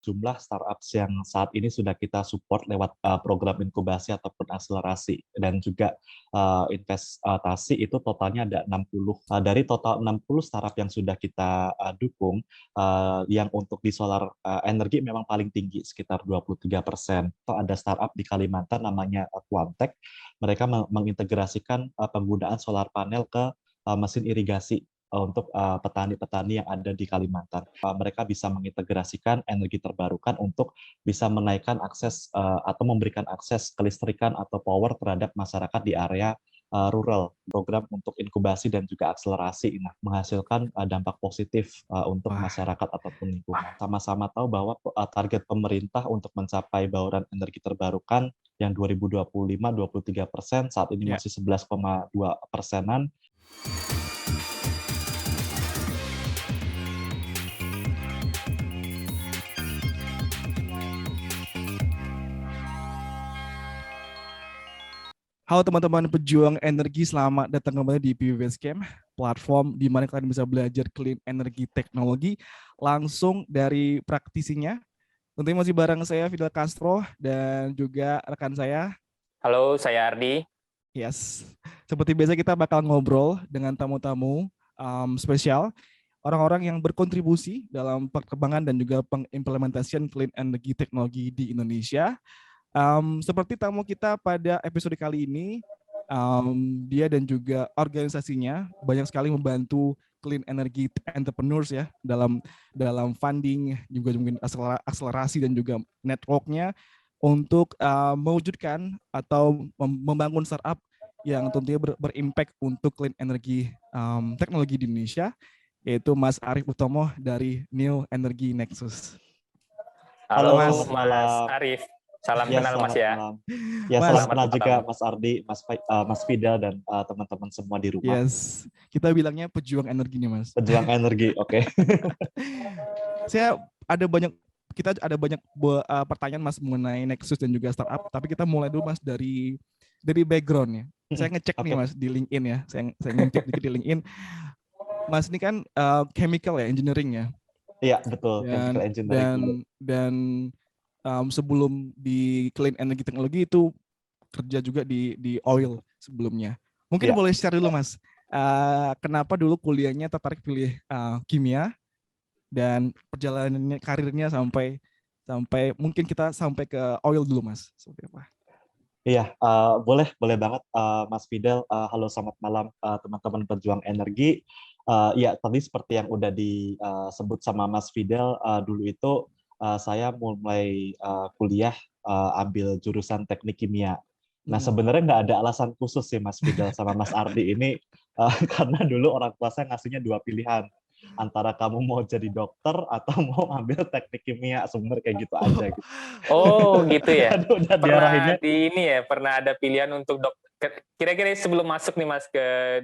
jumlah startups yang saat ini sudah kita support lewat program inkubasi ataupun akselerasi, dan juga investasi itu totalnya ada 60. Dari total 60 startup yang sudah kita dukung, yang untuk di solar energi memang paling tinggi, sekitar 23%. Ada startup di Kalimantan namanya Quantec, mereka mengintegrasikan penggunaan solar panel ke mesin irigasi untuk petani-petani yang ada di Kalimantan. Mereka bisa mengintegrasikan energi terbarukan untuk bisa menaikkan akses atau memberikan akses kelistrikan atau power terhadap masyarakat di area rural. Program untuk inkubasi dan juga akselerasi menghasilkan dampak positif untuk masyarakat ataupun lingkungan. Sama-sama tahu bahwa target pemerintah untuk mencapai bauran energi terbarukan yang 2025 23%, saat ini masih 11,2%. Halo teman-teman pejuang energi, selamat datang kembali di PV Basecamp, platform di mana kalian bisa belajar clean energy teknologi langsung dari praktisinya. Tentunya masih bareng saya Fidel Castro dan juga rekan saya. Halo, saya Ardi. Yes, seperti biasa kita bakal ngobrol dengan tamu-tamu spesial, orang-orang yang berkontribusi dalam perkembangan dan juga pengimplementasian clean energy teknologi di Indonesia. Seperti tamu kita pada episode kali ini, dia dan juga organisasinya banyak sekali membantu clean energy entrepreneurs ya dalam funding, juga mungkin akselerasi dan juga networknya untuk mewujudkan atau membangun startup yang tentunya berimpact untuk clean energy teknologi di Indonesia, yaitu Mas Arief Utomo dari New Energy Nexus. Halo Mas Arief. Salam ya, kenal Mas ya. Ya, salam kenal juga Mas Ardi, Mas Fidel, dan teman-teman semua di rumah. Yes, kita bilangnya pejuang energi nih Mas. Pejuang energi, oke. Kita ada banyak pertanyaan Mas mengenai Nexus dan juga startup, tapi kita mulai dulu Mas dari backgroundnya. Saya ngecek nih Mas di LinkedIn ya, saya ngecek dikit di LinkedIn. Mas ini kan chemical ya, engineering ya. Iya betul, chemical engineering. Dan sebelum di clean energy teknologi itu kerja juga di oil sebelumnya. Mungkin boleh share dulu Mas, kenapa dulu kuliahnya tertarik pilih kimia dan perjalanannya karirnya sampai mungkin kita sampai ke oil dulu Mas, seperti apa? Iya, boleh banget Mas Fidel. Halo, selamat malam teman-teman pejuang energi. Ya, tadi seperti yang udah disebut sama Mas Fidel, dulu itu saya mulai kuliah ambil jurusan teknik kimia. Nah, sebenarnya nggak ada alasan khusus sih Mas Fidel sama Mas Ardi ini, karena dulu orang tua saya ngasihnya 2 pilihan, antara kamu mau jadi dokter atau mau ambil teknik kimia, sebenarnya kayak gitu aja. Gitu. Oh gitu ya. Udah diarahinnya. Pernah ada pilihan untuk dokter. Kira-kira sebelum masuk nih Mas ke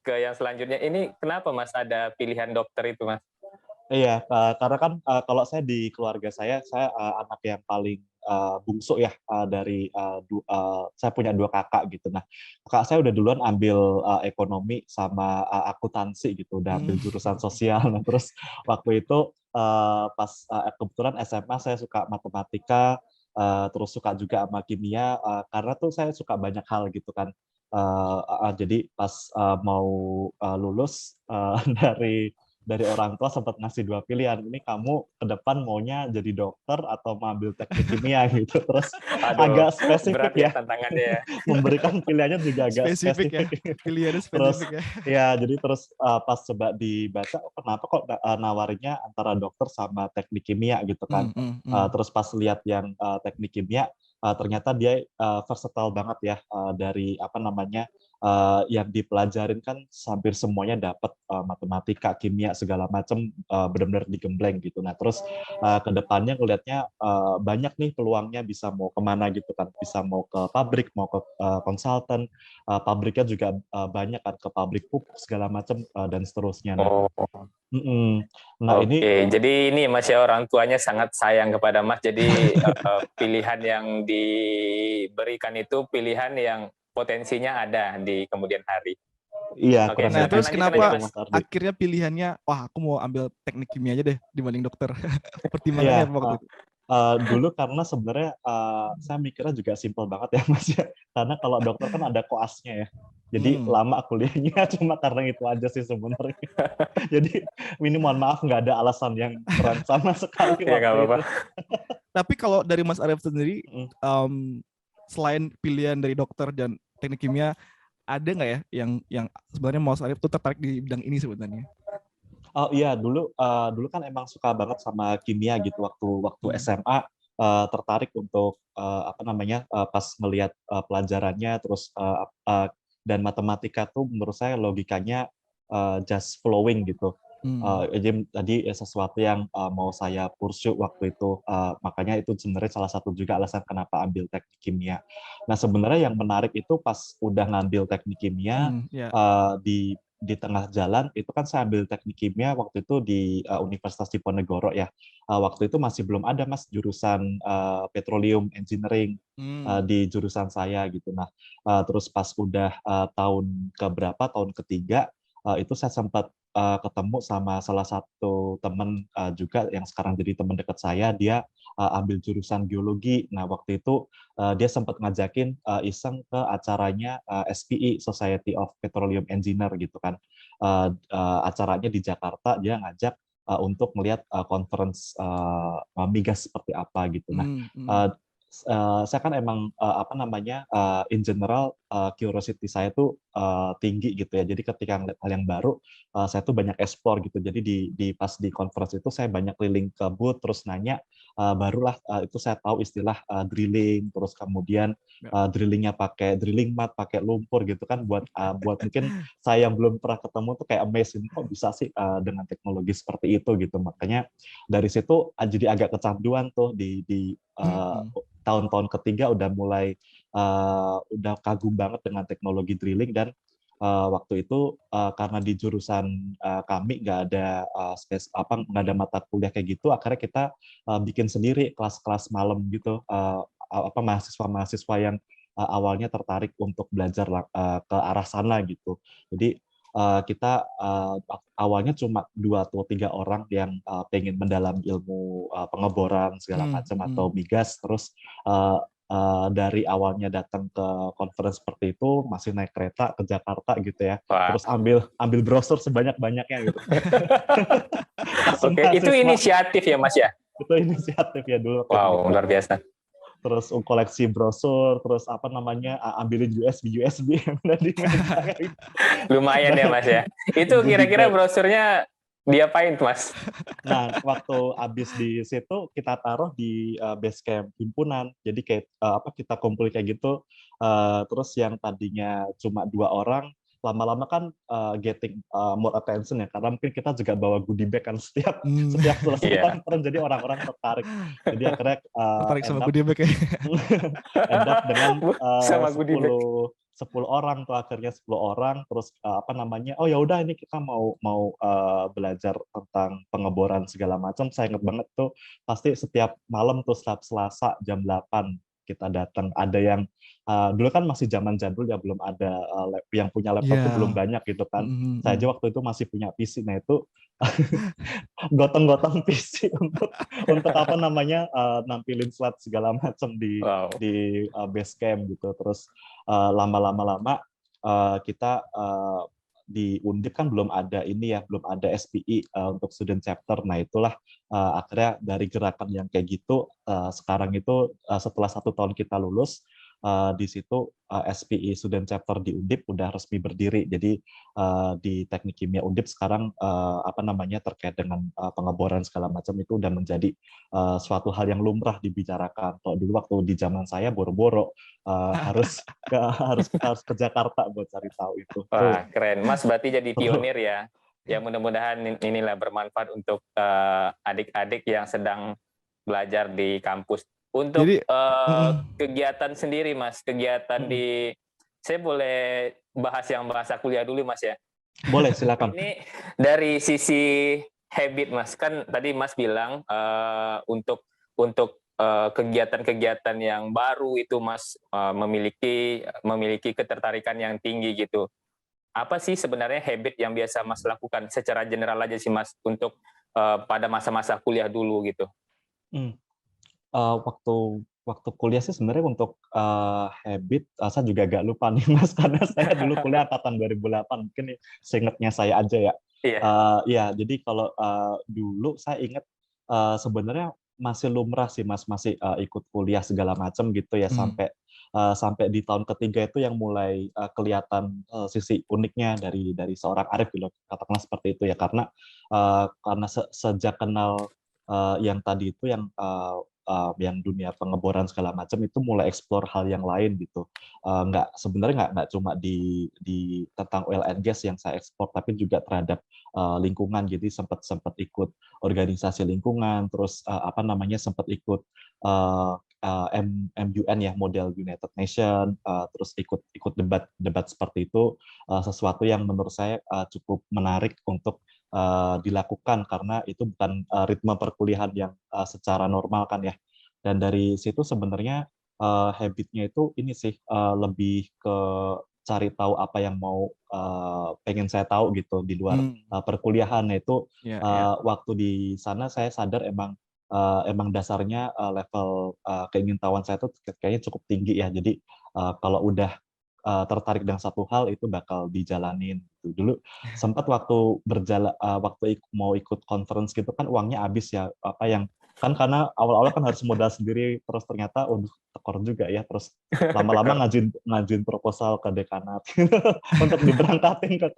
yang selanjutnya, ini kenapa Mas ada pilihan dokter itu Mas? Iya, karena kan kalau saya di keluarga saya anak yang paling bungsu ya, saya punya 2 kakak gitu. Nah, kakak saya udah duluan ambil ekonomi sama akuntansi gitu, udah ambil jurusan sosial. Nah, terus waktu itu pas kebetulan SMA saya suka matematika, terus suka juga sama kimia, karena tuh saya suka banyak hal gitu kan. Jadi pas mau lulus dari orang tua sempat ngasih 2 pilihan, ini kamu ke depan maunya jadi dokter atau mau ambil teknik kimia gitu. Terus agak spesifik ya, tantangannya ya. memberikan pilihannya juga agak spesifik. Ya, pilihannya spesifik terus, ya. Jadi terus pas coba dibaca, kenapa kok nawarinnya antara dokter sama teknik kimia gitu kan. Terus pas lihat yang teknik kimia, ternyata dia versatile banget ya, dari yang dipelajarin kan hampir semuanya dapat, matematika, kimia segala macam, benar-benar digembleng gitu. Nah terus ke depannya ngelihatnya banyak nih peluangnya, bisa mau kemana gitu kan, bisa mau ke pabrik, mau ke konsultan, pabriknya juga banyak kan, ke pabrik pupuk segala macam dan seterusnya. Nah, nah ini jadi ini Mas ya, orang tuanya sangat sayang kepada Mas, jadi pilihan yang diberikan itu pilihan yang potensinya ada di kemudian hari. Iya, Oke, kurang Nah, lebih terus silakan lanjutkan seperti aja, kenapa itu, Mas. Mas Ardi. akhirnya pilihannya, wah aku mau ambil teknik kimia aja deh dibanding dokter. Pertimbangannya Iya, apa waktu itu? dulu karena sebenarnya saya mikirnya juga simpel banget ya Mas ya. Karena kalau dokter kan ada koasnya ya. Jadi Hmm. lama kuliahnya cuma karena itu aja sih sebenarnya. Jadi ini mohon maaf nggak ada alasan yang keren sama sekali Ya nggak waktu apa-apa. itu. Tapi kalau dari Mas Arief sendiri, Mm. selain pilihan dari dokter dan teknik kimia, ada nggak ya yang sebenarnya Mas Arief tuh tertarik di bidang ini sebenarnya? Oh iya, dulu kan emang suka banget sama kimia gitu waktu Hmm. SMA, tertarik untuk apa namanya, pas ngelihat pelajarannya terus dan matematika tuh menurut saya logikanya just flowing gitu. Hmm. Jadi tadi sesuatu yang mau saya pursue waktu itu, makanya itu sebenarnya salah satu juga alasan kenapa ambil teknik kimia. Nah, sebenarnya yang menarik itu pas udah ngambil teknik kimia, Ya. di tengah jalan itu kan saya ambil teknik kimia waktu itu di Universitas Diponegoro ya. Waktu itu masih belum ada Mas jurusan petroleum engineering Hmm. di jurusan saya gitu. Nah, terus pas udah tahun ketiga itu saya sempat ketemu sama salah satu teman juga yang sekarang jadi teman dekat saya. Dia ambil jurusan geologi. Nah, waktu itu dia sempat ngajakin iseng ke acaranya SPE, Society of Petroleum Engineer gitu kan. Acaranya di Jakarta, dia ngajak untuk melihat conference migas seperti apa gitu. Nah, Hmm. uh, saya kan emang apa namanya in general curiosity saya tuh tinggi gitu ya. Jadi ketika ngeliat hal yang baru, saya tuh banyak explore gitu. Jadi pas di conference itu saya banyak keliling ke booth terus nanya, barulah itu saya tahu istilah drilling, terus kemudian Ya. drillingnya pakai drilling mat, pakai lumpur gitu kan, buat mungkin saya yang belum pernah ketemu tuh kayak amazing kok bisa sih dengan teknologi seperti itu gitu. Makanya dari situ jadi agak kecanduan tuh di Hmm. tahun-tahun ketiga udah mulai udah kagum banget dengan teknologi drilling. Dan waktu itu karena di jurusan kami nggak ada nggak ada mata kuliah kayak gitu, akhirnya kita bikin sendiri kelas-kelas malam gitu, mahasiswa-mahasiswa yang awalnya tertarik untuk belajar ke arah sana gitu. Jadi kita awalnya cuma 2 atau 3 orang yang pengen mendalami ilmu pengeboran segala Hmm. macam atau Hmm. migas. Terus dari awalnya datang ke conference seperti itu, masih naik kereta ke Jakarta gitu ya. Wah. Terus ambil brosur sebanyak-banyaknya gitu. Pas Oke, itu mahasiswa inisiatif ya Mas ya? itu inisiatif ya dulu waktu itu Wow, gitu. luar biasa. Terus koleksi brosur, terus apa namanya ambilin USB yang udah di meja gitu. Lumayan ya Mas ya. Itu Goodie kira-kira bag. brosurnya diapain tuh Mas? Nah, waktu habis di situ kita taruh di base camp himpunan. Jadi kayak kita kumpul kayak gitu. Terus yang tadinya cuma 2 orang, lama-lama kan getting more attention ya. Karena mungkin kita juga bawa goodie bag kan setiap Hmm. setiap selesai Iya. conference. Jadi orang-orang tertarik. Jadi akhirnya Tertarik end sama up goodie bag ya. end up dengan Sama goodie bag. 10 orang tuh akhirnya 10 orang. Terus oh ya udah ini kita mau mau belajar tentang pengeboran segala macam. Saya ingat banget tuh pasti setiap malam tuh setiap Selasa jam 8 kita datang. Ada yang dulu kan masih zaman jadul ya, belum ada yang punya laptop tuh belum Iya. banyak gitu kan. Hmm. Saya aja waktu itu masih punya PC. Nah itu gotong-gotong PC untuk apa namanya nampilin slide segala macam di Wow. base camp gitu. Terus lama-lama kita di Undip kan belum ada ini ya, belum ada SPI untuk student chapter. Nah itulah akhirnya dari gerakan yang kayak gitu sekarang itu setelah 1 tahun kita lulus, di situ SPI student chapter di Undip udah resmi berdiri. Jadi di teknik kimia Undip sekarang apa namanya terkait dengan pengeboran segala macam itu udah menjadi suatu hal yang lumrah dibicarakan. Kalau dulu waktu di zaman saya boro-boro harus ke Jakarta buat cari tahu itu. Wah, keren. Mas berarti jadi Seru. pionir ya. Ya mudah-mudahan inilah bermanfaat untuk adik-adik yang sedang belajar di kampus. Untuk Jadi, kegiatan sendiri Mas, kegiatan di saya boleh bahas yang bahasa kuliah dulu Mas ya. Boleh, silakan. Ini dari sisi habit Mas, kan tadi Mas bilang untuk kegiatan-kegiatan yang baru itu Mas memiliki ketertarikan yang tinggi gitu. apa sih sebenarnya habit yang biasa Mas lakukan secara general aja sih Mas untuk pada masa-masa kuliah dulu gitu? Hmm. Waktu waktu kuliah sih sebenarnya untuk habit, saya juga agak lupa nih Mas, karena saya dulu kuliah angkatan 2008, mungkin seingatnya saya aja ya. Iya. Iya, jadi kalau dulu saya ingat sebenarnya masih lumrah sih Mas, masih ikut kuliah segala macam gitu ya, Hmm. sampai di tahun ketiga itu yang mulai kelihatan sisi uniknya dari seorang Arif gitu, katakanlah seperti itu ya, karena sejak kenal yang tadi itu yang dunia pengeboran segala macam itu mulai explore hal yang lain gitu. Nggak sebenarnya nggak cuma di tentang oil and gas yang saya ekspor, tapi juga terhadap lingkungan. Jadi sempat ikut organisasi lingkungan, terus apa namanya sempat ikut MUN ya, model United Nation, terus ikut debat seperti itu, sesuatu yang menurut saya cukup menarik untuk dilakukan karena itu bukan ritme perkuliahan yang secara normal kan ya. Dan dari situ sebenarnya habit-nya itu ini sih lebih ke cari tahu apa yang pengen saya tahu gitu di luar perkuliahan. Nah, itu Ya, ya. waktu di sana saya sadar emang dasarnya level keingintahuan saya tuh kayaknya cukup tinggi ya. Jadi kalau udah tertarik dengan satu hal itu bakal dijalanin gitu. Dulu sempat waktu mau ikut conference gitu kan uangnya habis ya, apa yang kan karena awal-awal kan harus modal sendiri, terus ternyata tekor juga ya, terus lama-lama ngajuin proposal ke dekanat untuk diberangkatin ke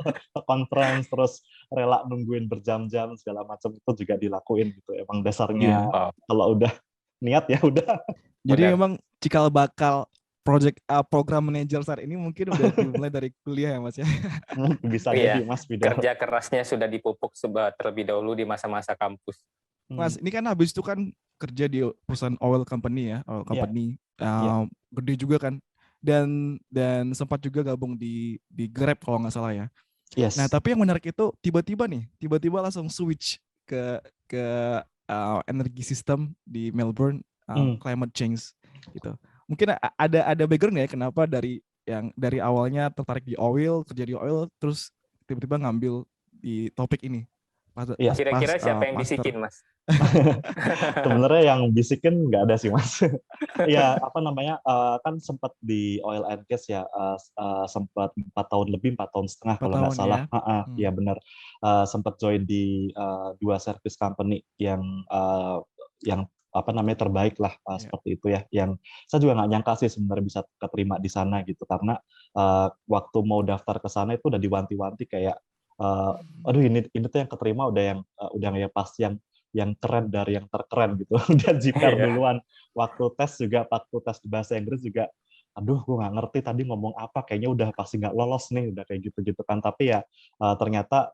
conference, terus rela nungguin berjam-jam segala macam itu juga dilakuin gitu. Emang dasarnya Iya. Wow, kalau udah niat ya udah. Jadi benar. memang cikal bakal program manager saat ini mungkin udah dimulai dari kuliah ya Mas ya. Bisa Iya, jadi Mas Fidel. kerja kerasnya sudah dipupuk terlebih dahulu di masa-masa kampus. Mas, ini kan habis itu kan kerja di perusahaan oil company ya, oil Iya, company iya. gede juga kan, dan sempat juga gabung di Grab kalau nggak salah ya. Nah, Yes. tapi yang menarik itu tiba-tiba langsung switch ke energi sistem di Melbourne, Hmm. climate change gitu. Mungkin ada background nggak ya kenapa dari awalnya tertarik di oil, kerja di oil, terus tiba-tiba ngambil di topik ini Iya. pas Kira-kira siapa yang master. bisikin, Mas? Sebenarnya yang bisikin nggak ada sih Mas. Ya apa namanya kan sempat di oil and gas ya, sempat 4 tahun lebih, 4 tahun setengah 4 kalau nggak tahun ya. salah. Ya benar. Sempat join di 2 service company yang apa namanya terbaik lah, Iya. seperti itu ya. Yang saya juga nggak nyangka sih sebenarnya bisa keterima di sana gitu, karena waktu mau daftar ke sana itu udah diwanti-wanti kayak aduh ini tuh yang keterima udah yang pasti yang keren dari yang terkeren gitu. Udah jiper Iya. duluan. Waktu tes bahasa Inggris juga, aduh gue nggak ngerti tadi ngomong apa, kayaknya udah pasti nggak lolos nih, udah kayak gitu-gitu kan. Tapi ya ternyata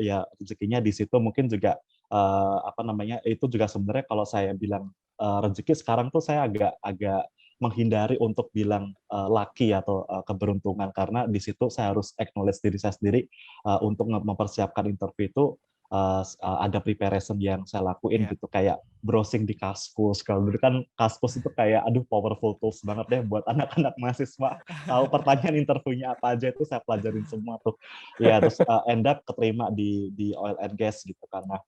ya rezekinya di situ. Mungkin juga apa namanya itu juga sebenarnya kalau saya bilang rezeki sekarang tuh saya agak menghindari untuk bilang lucky atau keberuntungan, karena di situ saya harus acknowledge diri saya sendiri untuk mempersiapkan interview itu ada preparation yang saya lakuin Iya. gitu, kayak browsing di Kaskus. Kalau dulu kan Kaskus itu kayak aduh powerful tools banget deh buat anak-anak mahasiswa. Tahu pertanyaan interviewnya apa aja itu saya pelajarin semua tuh. Ya terus end up keterima di oil and gas gitu, karena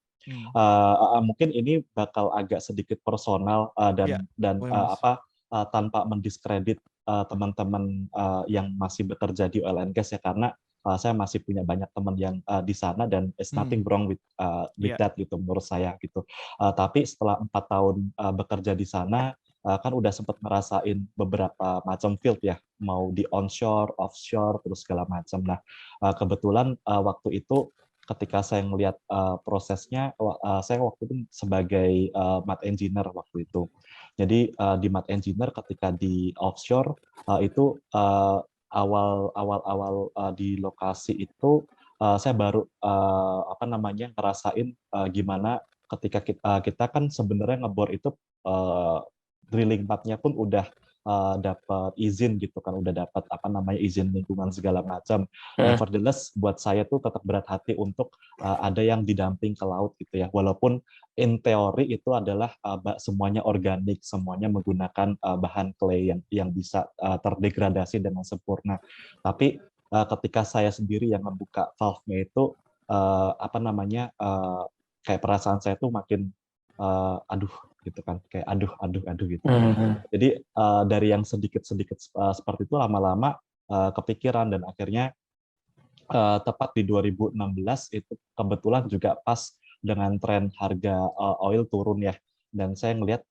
mungkin ini bakal agak sedikit personal Iya, dan boleh Mas. tanpa mendiskredit teman-teman yang masih bekerja di oil and gas ya, karena saya masih punya banyak teman yang di sana dan it's nothing wrong with Iya. that gitu menurut saya gitu. Tapi setelah 4 tahun bekerja di sana kan udah sempat ngerasain beberapa macam field ya, mau di onshore, offshore, terus segala macam. Nah kebetulan waktu itu ketika saya melihat prosesnya, saya waktu itu sebagai mat engineer waktu itu. Jadi di mat engineer ketika di offshore itu awal di lokasi itu saya baru apa namanya ngerasain gimana ketika kita kan sebenarnya ngebor itu drilling partnya pun udah dapat izin gitu kan, udah dapat apa namanya izin lingkungan segala macam. Nevertheless buat saya tuh tetap berat hati untuk ada yang didamping ke laut gitu ya, walaupun in teori itu adalah semuanya organik, semuanya menggunakan bahan clay yang bisa terdegradasi dengan sempurna. Tapi ketika saya sendiri yang membuka valve-nya itu kayak perasaan saya tuh makin aduh gitu kan, kayak aduh gitu. Jadi dari yang sedikit-sedikit seperti itu lama-lama kepikiran, dan akhirnya tepat di 2016 itu kebetulan juga pas dengan tren harga oil turun ya, dan saya ngelihat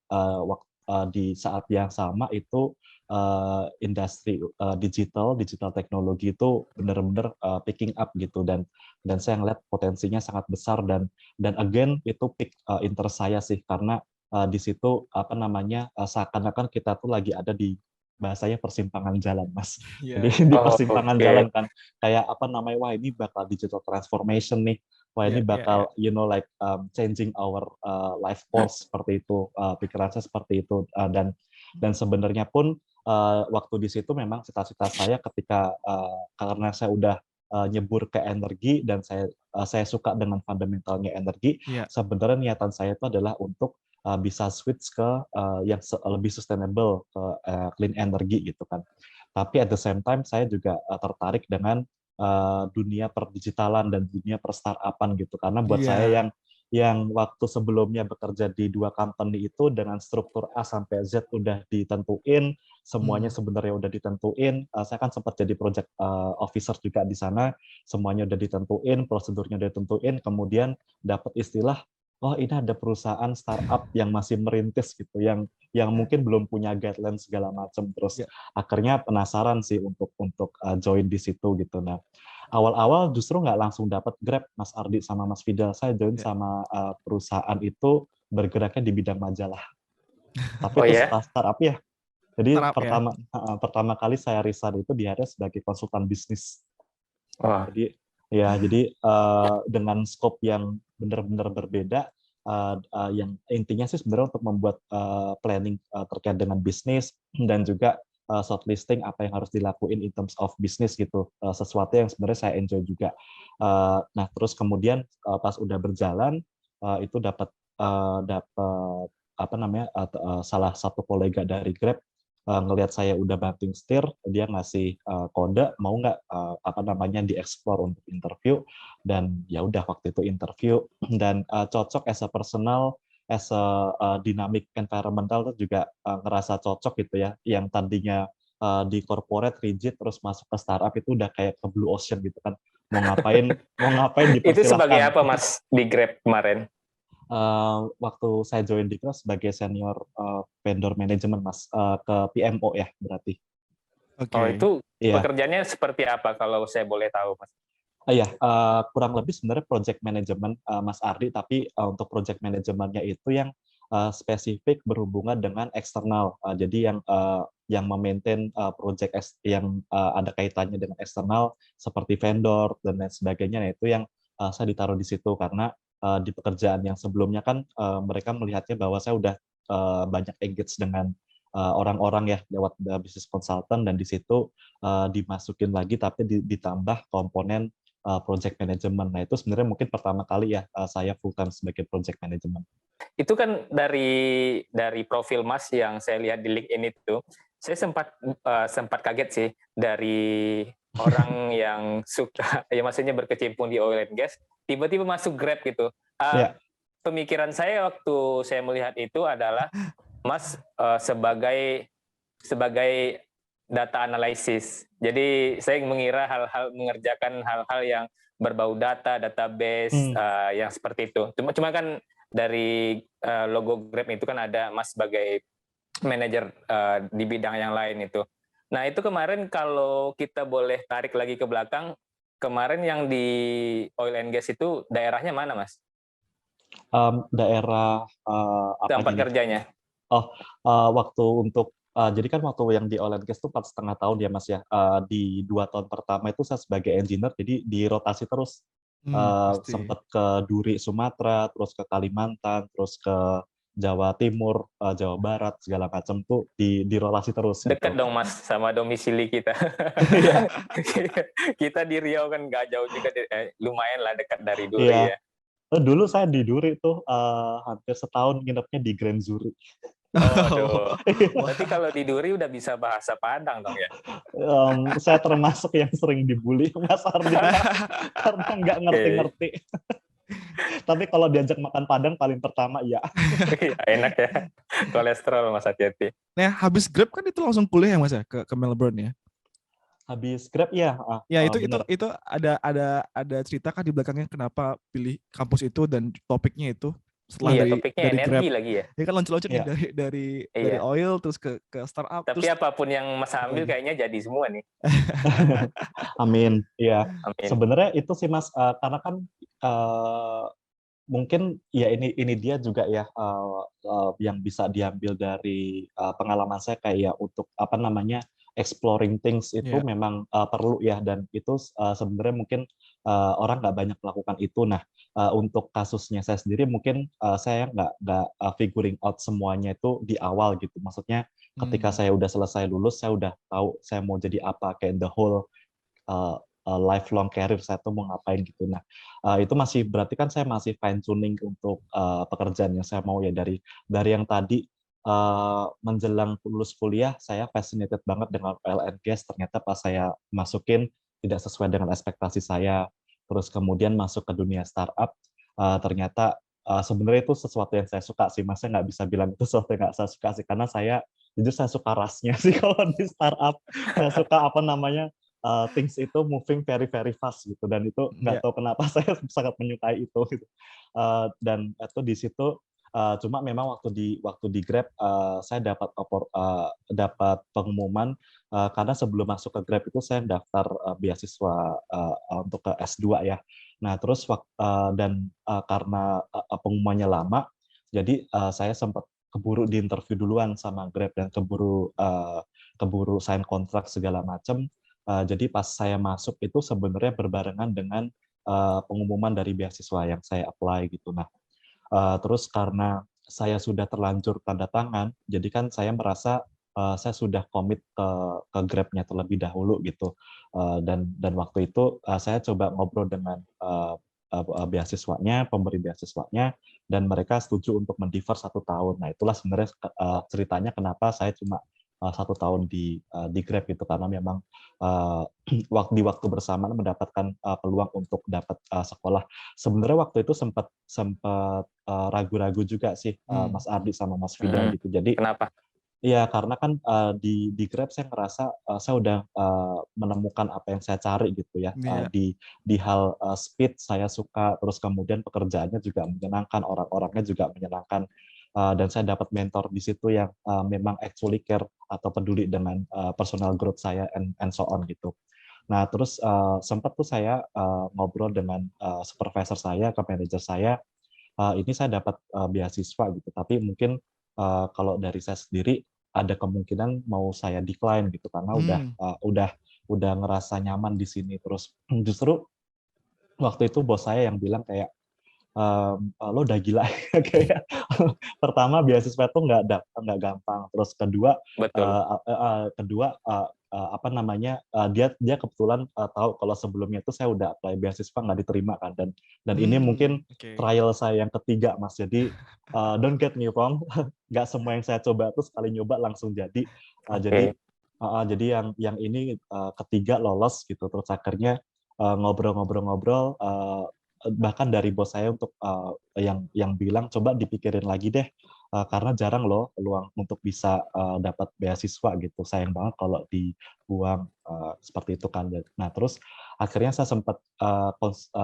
di saat yang sama itu industri digital teknologi itu benar-benar picking up gitu, dan saya ngelihat potensinya sangat besar, dan again itu peak interest saya sih, karena di situ seakan-akan kita tuh lagi ada di bahasanya persimpangan jalan, Mas. Jadi di persimpangan jalan kan, kayak wah ini bakal digital transformation nih, wah ini bakal changing our life course, seperti itu, pikiran saya seperti itu, dan sebenarnya pun waktu di situ memang cita-cita saya ketika karena saya udah nyebur ke energi, dan saya suka dengan fundamentalnya energi, sebenarnya niatan saya itu adalah untuk bisa switch ke yang lebih sustainable, ke clean energy gitu kan. Tapi at the same time saya juga tertarik dengan dunia perdigitalan dan dunia per-startup-an gitu, karena buat saya yang waktu sebelumnya bekerja di 2 company itu dengan struktur A sampai Z udah ditentuin, semuanya sebenarnya udah ditentuin. Saya kan sempat jadi project officer juga di sana, semuanya udah ditentuin, prosedurnya udah ditentuin, kemudian dapat istilah, oh ini ada perusahaan startup yang masih merintis gitu, yang mungkin belum punya guideline segala macam, terus akhirnya penasaran sih untuk join di situ gitu. Nah, awal-awal justru nggak langsung dapat Grab, Mas Ardi sama Mas Fidel. Saya join sama perusahaan itu bergeraknya di bidang majalah. Tapi itu startup ya. Jadi pertama kali saya resign itu di hire sebagai konsultan bisnis. Jadi dengan scope yang benar-benar berbeda, yang intinya sih sebenarnya untuk membuat planning terkait dengan bisnis, dan juga shortlisting apa yang harus dilakuin in terms of bisnis gitu, sesuatu yang sebenarnya saya enjoy juga. Nah terus kemudian pas udah berjalan itu dapat salah satu kolega dari Grab ngelihat saya udah banting setir, dia ngasih kode mau nggak dieksplor untuk interview, dan ya udah waktu itu interview, dan cocok as a personal, as a dynamic environmental juga ngerasa cocok gitu ya, yang tadinya di corporate rigid terus masuk ke startup itu udah kayak ke blue ocean gitu kan, mau ngapain dipersilahkan. Itu sebagai apa Mas di Grab kemarin? Waktu saya join di Grab sebagai senior vendor management, Mas, ke PMO ya berarti. Oh itu pekerjaannya seperti apa kalau saya boleh tahu, Mas? Kurang lebih sebenarnya project management, Mas Ardi, tapi untuk project manajemennya itu yang spesifik berhubungan dengan eksternal. Jadi yang memaintain project yang ada kaitannya dengan eksternal seperti vendor dan lain sebagainya. Nah itu yang saya ditaruh di situ, karena di pekerjaan yang sebelumnya kan mereka melihatnya bahwa saya udah banyak engage dengan orang-orang ya lewat bisnis consultant, dan di situ dimasukin lagi tapi ditambah komponen project management. Nah itu sebenarnya mungkin pertama kali ya saya full time sebagai project management. Itu kan dari profil Mas yang saya lihat di LinkedIn itu, saya sempat kaget sih dari orang yang suka, ya maksudnya berkecimpung di oil and gas, tiba-tiba masuk Grab gitu. Pemikiran saya waktu saya melihat itu adalah Mas sebagai data analisis. Jadi saya mengira mengerjakan hal-hal yang berbau data, database, yang seperti itu. Cuma kan dari logo Grab itu kan ada Mas sebagai manajer di bidang yang lain itu. Nah itu kemarin kalau kita boleh tarik lagi ke belakang, kemarin yang di oil and gas itu daerahnya mana, Mas? Daerah tempat kerjanya? Waktu untuk jadi kan waktu yang di oil and gas itu 4,5 tahun ya Mas ya. Di 2 tahun pertama itu saya sebagai engineer, jadi dirotasi terus. Sempat ke Duri Sumatera, terus ke Kalimantan, terus ke Jawa Timur, Jawa Barat, segala macam tuh dirotasi terus. Dekat dong Mas sama domisili kita. Kita di Riau kan nggak jauh juga, lumayan lah dekat dari Duri ya. Dulu saya di Duri tuh hampir setahun nginepnya di Grand Zuri. Waduh, berarti kalau di Duri udah bisa bahasa Padang dong ya? Saya termasuk yang sering dibully Mas Ardi karena nggak Oke, ngerti-ngerti. Tapi kalau diajak makan Padang paling pertama ya. iya, enak ya. Kolesterol Mas hati-hati. Nah, habis Grab kan itu langsung kuliah ya Mas ya ke Melbourne ya. Habis Grab ya, Ya itu benar. ada cerita kan di belakangnya kenapa pilih kampus itu dan topiknya itu setelah Iya, dari topiknya dari Grab. energi lagi ya. Ya kan loncat-loncat nih Iya. dari Iya. oil terus ke startup Tapi terus apapun yang Mas apa ambil lagi? kayaknya jadi semua nih. Amin. Ya, Amin. sebenarnya itu sih Mas, karena kan mungkin ya ini dia juga ya yang bisa diambil dari pengalaman saya kayak ya untuk apa namanya exploring things itu Ya. memang perlu ya dan itu sebenarnya mungkin orang nggak banyak melakukan itu. Nah untuk kasusnya saya sendiri mungkin saya nggak figuring out semuanya itu di awal gitu. Maksudnya ketika saya udah selesai lulus saya udah tahu saya mau jadi apa kayak the whole lifelong career saya tuh mau ngapain gitu. Nah, itu masih berarti kan saya masih fine tuning untuk pekerjaan yang saya mau ya dari yang tadi menjelang lulus kuliah saya fascinated banget dengan oil and gas. Ternyata pas saya masukin tidak sesuai dengan ekspektasi saya. Terus kemudian masuk ke dunia startup, ternyata sebenarnya itu sesuatu yang saya suka sih. Mas, saya nggak bisa bilang itu sesuatu yang nggak saya suka sih, karena jujur saya suka rasnya sih kalau di startup. Saya suka apa namanya things itu moving very very fast gitu dan itu Ya. nggak tahu kenapa saya sangat menyukai itu gitu. Dan itu di situ cuma memang waktu di Grab saya dapat pengumuman karena sebelum masuk ke Grab itu saya daftar beasiswa untuk ke S2 ya. Nah terus karena pengumumannya lama jadi saya sempat keburu di interview duluan sama Grab dan keburu sign kontrak segala macam. Jadi pas saya masuk itu sebenarnya berbarengan dengan pengumuman dari beasiswa yang saya apply gitu. Nah, terus karena saya sudah terlanjur tanda tangan, jadi kan saya merasa saya sudah komit ke Grab-nya terlebih dahulu gitu. Dan waktu itu saya coba ngobrol dengan beasiswanya, pemberi beasiswanya, dan mereka setuju untuk mendefer 1 tahun. Nah itulah sebenarnya ceritanya kenapa saya cuma 1 tahun di Grab gitu karena memang di waktu bersamaan mendapatkan peluang untuk dapat sekolah. Sebenarnya waktu itu sempat ragu-ragu juga sih Mas Ardi sama Mas Fida gitu. Jadi Kenapa? iya karena kan di Grab saya ngerasa saya udah menemukan apa yang saya cari gitu ya. Ya. Di hal speed saya suka, terus kemudian pekerjaannya juga menyenangkan, orang-orangnya juga menyenangkan. Dan saya dapat mentor di situ yang memang actually care atau peduli dengan personal growth saya and so on gitu. Nah terus sempat tuh saya ngobrol dengan supervisor saya ke manajer saya, ini saya dapat beasiswa gitu, tapi mungkin kalau dari saya sendiri ada kemungkinan mau saya decline gitu karena udah ngerasa nyaman di sini. Terus justru waktu itu bos saya yang bilang kayak lo udah gila kayak pertama beasiswa itu nggak gampang, terus Betul. kedua apa namanya dia kebetulan tahu kalau sebelumnya itu saya udah apply beasiswa nggak diterima kan dan ini mungkin Oke. trial saya yang ketiga Mas. Jadi don't get me wrong, nggak semua yang saya coba tuh sekali nyoba langsung jadi. Oke. Jadi yang ini ketiga lolos gitu, terus akhirnya ngobrol-ngobrol-ngobrol bahkan dari bos saya untuk yang bilang coba dipikirin lagi deh karena jarang loh peluang untuk bisa dapat beasiswa gitu. Sayang banget kalau dibuang seperti itu kan. Nah terus akhirnya saya sempat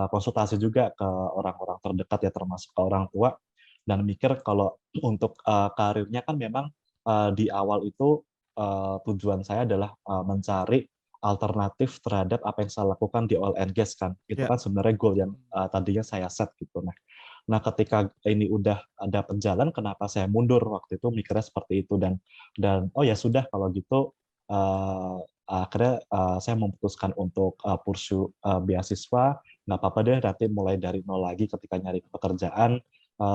konsultasi juga ke orang-orang terdekat ya termasuk ke orang tua dan mikir kalau untuk karirnya kan memang di awal itu tujuan saya adalah mencari alternatif terhadap apa yang saya lakukan di oil and gas kan. Itu Ya. kan sebenarnya goal yang tadinya saya set gitu. Nah ketika ini udah ada penjalan, kenapa saya mundur waktu itu mikirnya seperti itu dan oh ya sudah kalau gitu akhirnya saya memutuskan untuk pursue beasiswa. Nggak apa-apa deh nanti mulai dari nol lagi ketika nyari pekerjaan.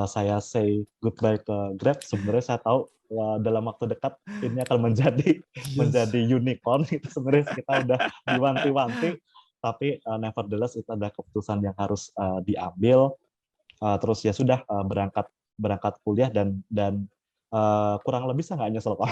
Saya say goodbye ke Grab. Sebenarnya saya tahu dalam waktu dekat ini akan menjadi Yes. unicorn. Itu sebenarnya kita udah diwanti-wanti, tapi nevertheless itu adalah keputusan yang harus diambil. Terus ya sudah berangkat kuliah dan kurang lebih saya nggak nyesel kok.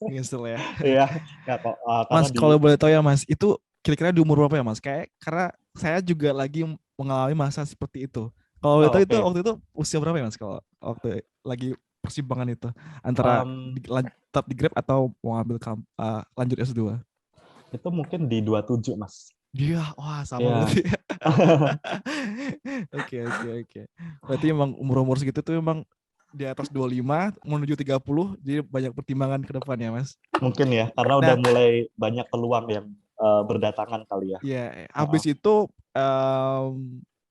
Nyesel ya. Iya, nggak kok. Karena Mas, kalau boleh tahu ya Mas, itu kira-kira di umur berapa ya Mas? Karena saya juga lagi mengalami masa seperti itu. Kalau boleh tahu itu Oke. waktu itu usia berapa ya Mas? Kalau waktu lagi persimpangan itu antara tetap di Grab atau mau ambil lanjut S2? Itu mungkin di 27, Mas. Iya, wah sama Iya. berarti. Oke. Berarti emang umur-umur segitu tuh emang di atas 25 menuju 30, jadi banyak pertimbangan ke depan ya Mas. Mungkin ya, karena udah Nah, mulai banyak peluang yang berdatangan kali ya. ya, habis itu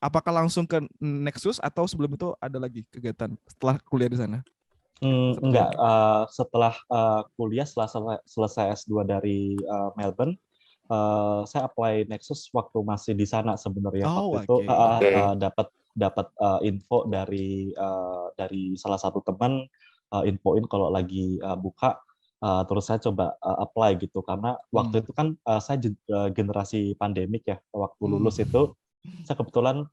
apakah langsung ke Nexus atau sebelum itu ada lagi kegiatan setelah kuliah di sana? Seperti Enggak, apa? setelah kuliah, setelah selesai S2 dari Melbourne, saya apply Nexus waktu masih di sana sebenarnya. Oh, Waktu itu Oke. dapat info dari salah satu teman, infoin kalau lagi buka, terus saya coba apply gitu. Karena waktu itu kan saya generasi pandemik ya. Waktu lulus itu, saya kebetulan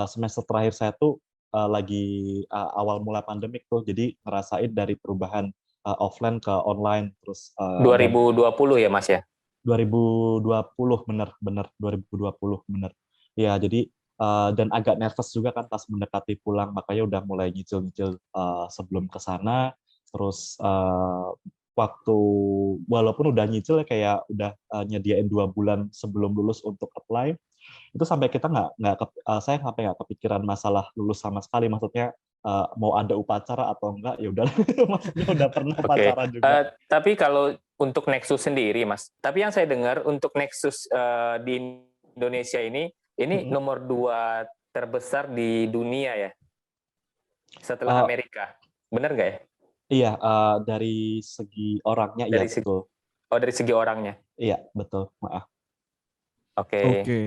semester terakhir saya tuh lagi awal mulai pandemik tuh, jadi ngerasain dari perubahan offline ke online, terus dan 2020 ya Mas ya? 2020 bener 2020 bener. Ya jadi dan agak nervous juga kan pas mendekati pulang, makanya udah mulai nyicil-nyicil sebelum ke sana. Terus waktu walaupun udah nyicil ya, kayak udah nyediain 2 bulan sebelum lulus untuk apply, itu sampai kita saya sampai nggak kepikiran masalah lulus sama sekali. Maksudnya mau ada upacara atau enggak, ya udah. Maksudnya udah pernah Oke. pacaran juga. Tapi kalau untuk Nexus sendiri, Mas, tapi yang saya dengar untuk Nexus di Indonesia ini nomor 2 terbesar di dunia ya, setelah Uh, Amerika. Benar nggak ya? iya, dari segi orangnya iya Dari segi, betul. dari segi orangnya. Iya betul. Maaf. Oke. Oke.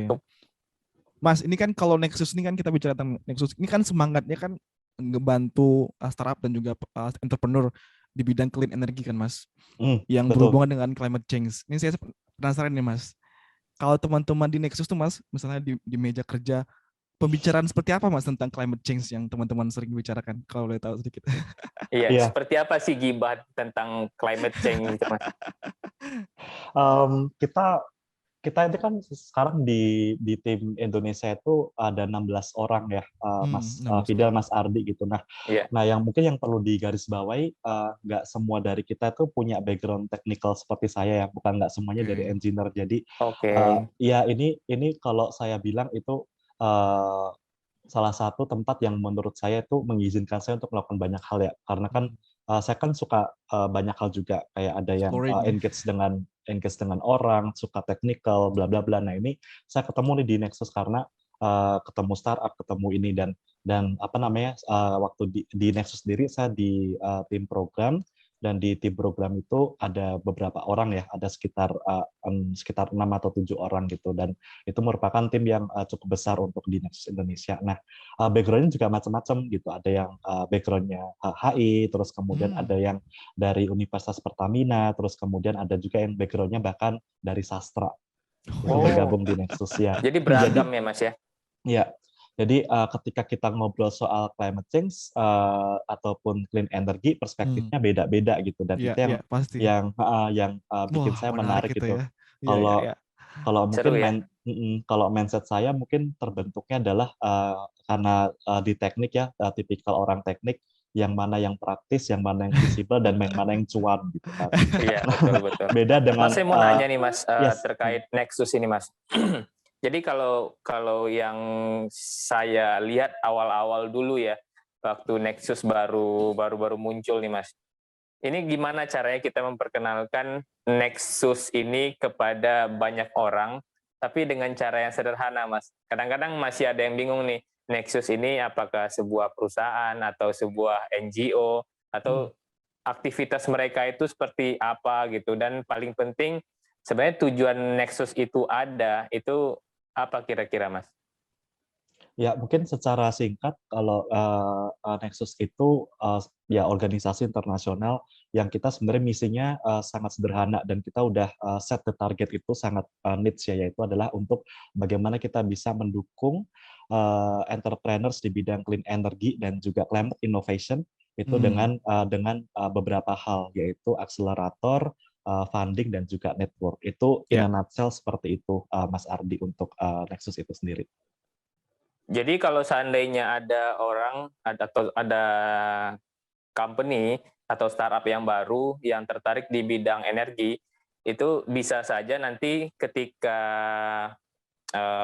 Mas, ini kan kalau Nexus ini kan kita bicara tentang Nexus, ini kan semangatnya kan ngebantu startup dan juga entrepreneur di bidang clean energy kan Mas, yang Betul. berhubungan dengan climate change. Ini saya penasaran nih Mas, kalau teman-teman di Nexus tuh Mas, misalnya di meja kerja, pembicaraan seperti apa Mas tentang climate change yang teman-teman sering bicarakan, kalau boleh tahu sedikit? Iya, Iya. seperti apa sih gibah tentang climate change itu, Mas? Kita itu kan sekarang di tim Indonesia itu ada 16 orang ya, Mas 16 Fidel, orang. Mas Ardi gitu. Iya. Nah yang mungkin yang perlu digarisbawahi, nggak semua dari kita tuh punya background technical seperti saya ya, bukan nggak semuanya dari engineer. Jadi Oke. ya ini kalau saya bilang itu salah satu tempat yang menurut saya itu mengizinkan saya untuk melakukan banyak hal ya, karena kan saya kan suka banyak hal juga, kayak ada yang engage dengan orang, suka technical, bla bla bla. Nah ini saya ketemu nih di Nexus karena ketemu startup, ketemu ini dan apa namanya, waktu di Nexus sendiri saya di tim program, dan di tim program itu ada beberapa orang ya, ada sekitar 6 atau 7 orang gitu, dan itu merupakan tim yang cukup besar untuk di Nexus Indonesia. Nah, background-nya juga macam-macam gitu. Ada yang background-nya HI, terus kemudian ada yang dari Universitas Pertamina, terus kemudian ada juga yang background-nya bahkan dari sastra. Itu bergabung di Nexus ya. Jadi beragam ya Mas ya? Iya. Jadi ketika kita ngobrol soal climate change ataupun clean energy, perspektifnya beda-beda gitu, dan itu yang bikin saya menarik gitu. Ya. Kalau mungkin Seru ya? kalau mindset saya mungkin terbentuknya adalah karena di teknik ya, tipikal orang teknik, yang mana yang praktis, yang mana yang visible, dan yang mana yang cuan gitu kan. Iya, betul. Beda dengan Mas, saya mau nanya nih Mas, yes. terkait Nexus ini Mas. Jadi kalau yang saya lihat awal-awal dulu ya, waktu Nexus baru muncul nih Mas. Ini gimana caranya kita memperkenalkan Nexus ini kepada banyak orang, tapi dengan cara yang sederhana Mas. Kadang-kadang masih ada yang bingung nih, Nexus ini apakah sebuah perusahaan atau sebuah NGO, atau aktivitas mereka itu seperti apa gitu. Dan paling penting, sebenarnya tujuan Nexus itu ada, itu apa kira-kira Mas? Ya, mungkin secara singkat, kalau Nexus itu ya organisasi internasional yang kita sebenarnya misinya sangat sederhana, dan kita udah set the target itu sangat niche ya, yaitu adalah untuk bagaimana kita bisa mendukung entrepreneurs di bidang clean energy dan juga climate innovation itu dengan beberapa hal, yaitu akselerator, funding, dan juga network. Itu in a nutshell seperti itu, Mas Ardi, untuk Nexus itu sendiri. Jadi kalau seandainya ada orang atau ada company atau startup yang baru yang tertarik di bidang energi, itu bisa saja nanti ketika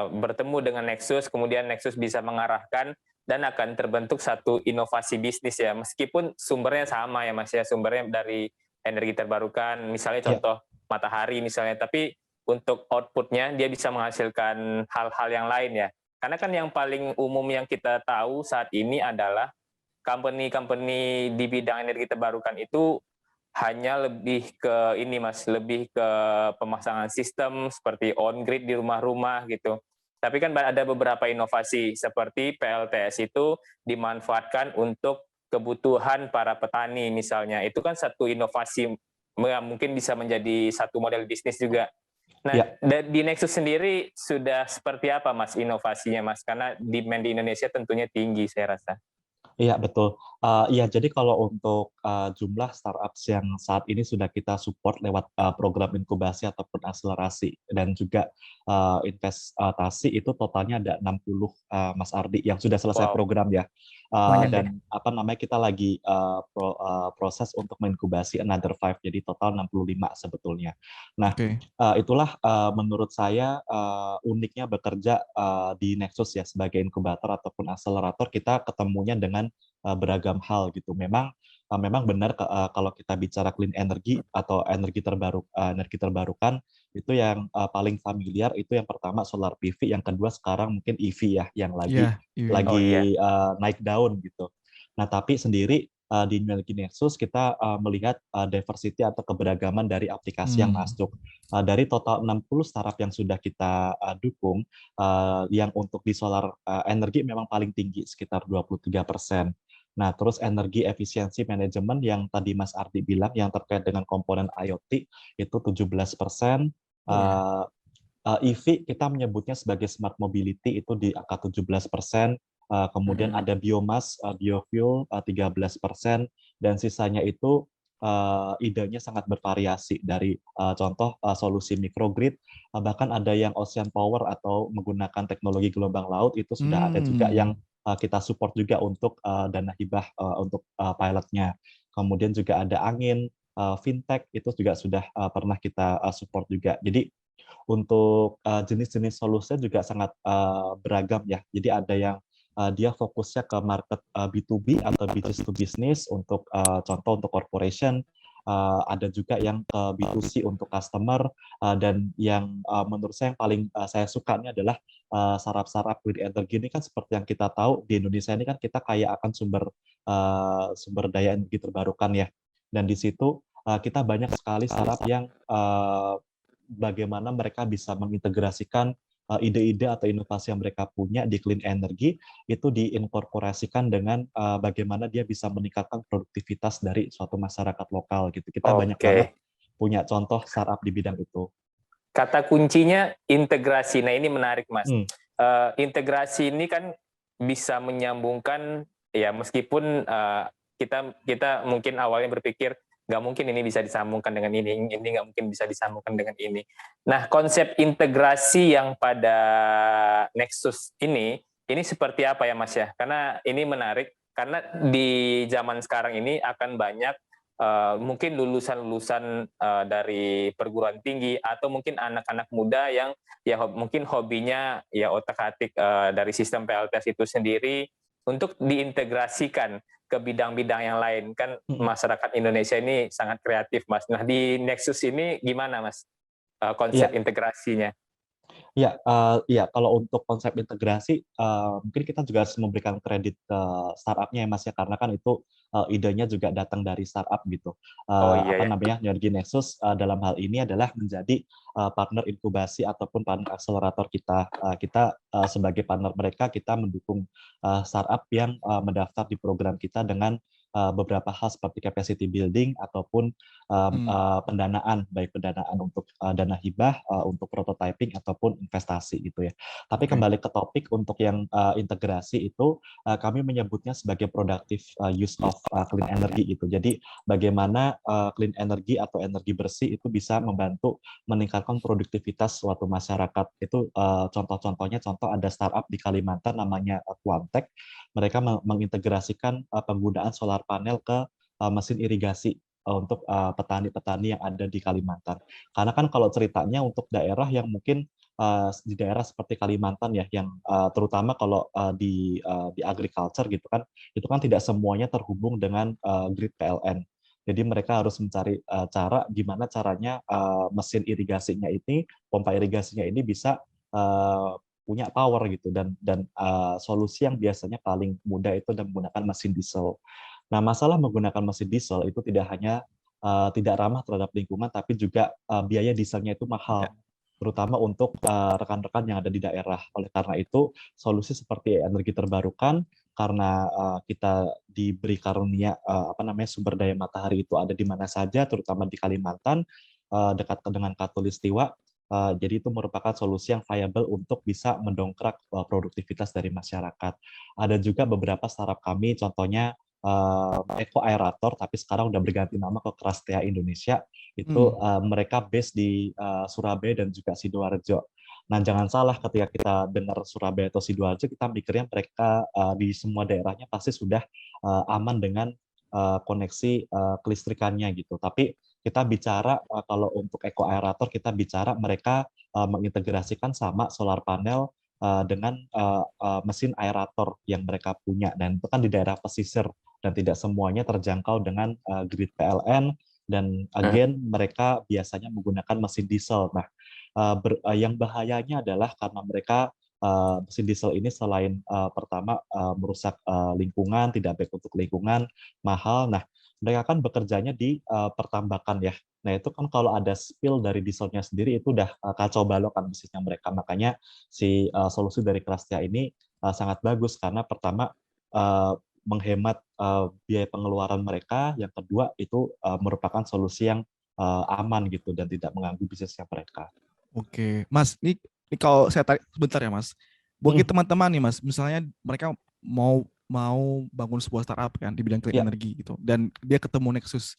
bertemu dengan Nexus, kemudian Nexus bisa mengarahkan dan akan terbentuk satu inovasi bisnis ya, meskipun sumbernya sama ya Mas ya, sumbernya dari energi terbarukan, misalnya contoh matahari misalnya, tapi untuk outputnya dia bisa menghasilkan hal-hal yang lain ya. Karena kan yang paling umum yang kita tahu saat ini adalah company-company di bidang energi terbarukan itu hanya lebih ke ini Mas, lebih ke pemasangan sistem seperti on-grid di rumah-rumah gitu. Tapi kan ada beberapa inovasi seperti PLTS itu dimanfaatkan untuk kebutuhan para petani misalnya. Itu kan satu inovasi mungkin bisa menjadi satu model bisnis juga. Nah, di Nexus sendiri sudah seperti apa Mas inovasinya Mas? Karena demand di Indonesia tentunya tinggi saya rasa. Iya, betul. Iya, jadi kalau untuk jumlah startups yang saat ini sudah kita support lewat program inkubasi ataupun akselerasi dan juga investasi, itu totalnya ada 60, Mas Ardi, yang sudah selesai program ya. Dan apa namanya, kita lagi proses untuk menginkubasi another 5, jadi total 65 sebetulnya. Nah, itulah menurut saya uniknya bekerja di Nexus ya, sebagai inkubator ataupun akselerator. Kita ketemunya dengan beragam hal gitu. Memang benar kalau kita bicara clean energy atau energi terbarukan, itu yang paling familiar itu yang pertama solar PV, yang kedua sekarang mungkin EV ya, yang lagi naik daun gitu. Nah, tapi sendiri di Energi Nexus kita melihat diversity atau keberagaman dari aplikasi yang masuk. Dari total 60 startup yang sudah kita dukung, yang untuk di solar energi memang paling tinggi, sekitar 23%. Nah, terus energi efisiensi manajemen yang tadi Mas Ardi bilang, yang terkait dengan komponen IoT, itu 17%. EV kita menyebutnya sebagai smart mobility, itu di angka 17%. Kemudian ada biomas, biofuel 13%, dan sisanya itu idenya sangat bervariasi, dari contoh solusi microgrid, bahkan ada yang ocean power atau menggunakan teknologi gelombang laut, itu sudah ada juga yang kita support juga untuk dana hibah untuk pilotnya. Kemudian juga ada angin, fintech, itu juga sudah pernah kita support juga. Jadi untuk jenis-jenis solusinya juga sangat beragam ya. Jadi ada yang dia fokusnya ke market B2B atau business to business untuk contoh untuk corporation, ada juga yang ke B2C untuk customer, dan yang menurut saya yang paling saya suka ini adalah startup clean energy ini. Kan seperti yang kita tahu di Indonesia ini kan kita kaya akan sumber daya energi terbarukan ya, dan di situ kita banyak sekali startup yang bagaimana mereka bisa mengintegrasikan ide-ide atau inovasi yang mereka punya di clean energy itu diinkorporasikan dengan bagaimana dia bisa meningkatkan produktivitas dari suatu masyarakat lokal gitu. Kita banyak banget punya contoh startup di bidang itu. Kata kuncinya integrasi. Nah, ini menarik Mas. Integrasi ini kan bisa menyambungkan ya, meskipun kita mungkin awalnya berpikir nggak mungkin ini bisa disambungkan dengan ini nggak mungkin bisa disambungkan dengan ini. Nah, konsep integrasi yang pada Nexus ini seperti apa ya Mas ya? Karena ini menarik, karena di zaman sekarang ini akan banyak mungkin lulusan-lulusan dari perguruan tinggi atau mungkin anak-anak muda yang ya mungkin hobinya ya otak-atik dari sistem PLTS itu sendiri untuk diintegrasikan ke bidang-bidang yang lain. Kan masyarakat Indonesia ini sangat kreatif, Mas. Nah, di Nexus ini gimana, Mas, konsep integrasinya? Ya, kalau untuk konsep integrasi, mungkin kita juga harus memberikan kredit ke startup-nya ya Mas ya, karena kan itu idenya juga datang dari startup gitu. Energi Nexus dalam hal ini adalah menjadi partner inkubasi ataupun partner akselerator kita. Kita sebagai partner mereka, kita mendukung startup yang mendaftar di program kita dengan beberapa hal seperti capacity building ataupun pendanaan, baik pendanaan untuk dana hibah, untuk prototyping ataupun investasi gitu ya. Tapi kembali ke topik untuk yang integrasi itu kami menyebutnya sebagai productive use of clean energy gitu. Jadi bagaimana clean energy atau energi bersih itu bisa membantu meningkatkan produktivitas suatu masyarakat. Itu contoh-contohnya, contoh ada startup di Kalimantan namanya Quantec. Mereka mengintegrasikan penggunaan solar panel ke mesin irigasi untuk petani-petani yang ada di Kalimantan. Karena kan kalau ceritanya untuk daerah yang mungkin di daerah seperti Kalimantan ya, yang terutama kalau di agriculture gitu kan, itu kan tidak semuanya terhubung dengan grid PLN. Jadi mereka harus mencari cara gimana caranya mesin irigasinya ini, pompa irigasinya ini bisa punya power gitu, dan solusi yang biasanya paling mudah itu menggunakan mesin diesel. Nah, masalah menggunakan mesin diesel itu tidak hanya tidak ramah terhadap lingkungan, tapi juga biaya dieselnya itu mahal, terutama untuk rekan-rekan yang ada di daerah. Oleh karena itu, solusi seperti energi terbarukan, karena kita diberi karunia sumber daya matahari itu ada di mana saja, terutama di Kalimantan, dekat dengan Katulistiwa. Jadi itu merupakan solusi yang viable untuk bisa mendongkrak produktivitas dari masyarakat. Ada juga beberapa startup kami, contohnya Eco Aerator, tapi sekarang udah berganti nama ke Krastea Indonesia. Itu mereka base di Surabaya dan juga Sidoarjo. Nah, jangan salah ketika kita dengar Surabaya atau Sidoarjo, kita mikirnya mereka di semua daerahnya pasti sudah aman dengan koneksi kelistrikannya gitu. Tapi kita bicara kalau untuk Eco Aerator, kita bicara mereka mengintegrasikan sama solar panel dengan mesin aerator yang mereka punya, dan itu kan di daerah pesisir dan tidak semuanya terjangkau dengan grid PLN, dan again mereka biasanya menggunakan mesin diesel. Nah, yang bahayanya adalah karena mereka mesin diesel ini selain pertama merusak lingkungan, tidak baik untuk lingkungan, mahal. Nah, mereka kan bekerjanya di pertambakan ya. Nah, itu kan kalau ada spill dari dieselnya sendiri itu udah kacau balau kan bisnisnya mereka. Makanya si solusi dari Krastea ini sangat bagus karena pertama menghemat biaya pengeluaran mereka, yang kedua itu merupakan solusi yang aman gitu dan tidak mengganggu bisnisnya mereka. Oke, Mas, ini kalau saya tarik sebentar ya, Mas. Buat teman-teman nih, Mas, misalnya mereka mau bangun sebuah startup kan di bidang clean energy gitu, dan dia ketemu Nexus.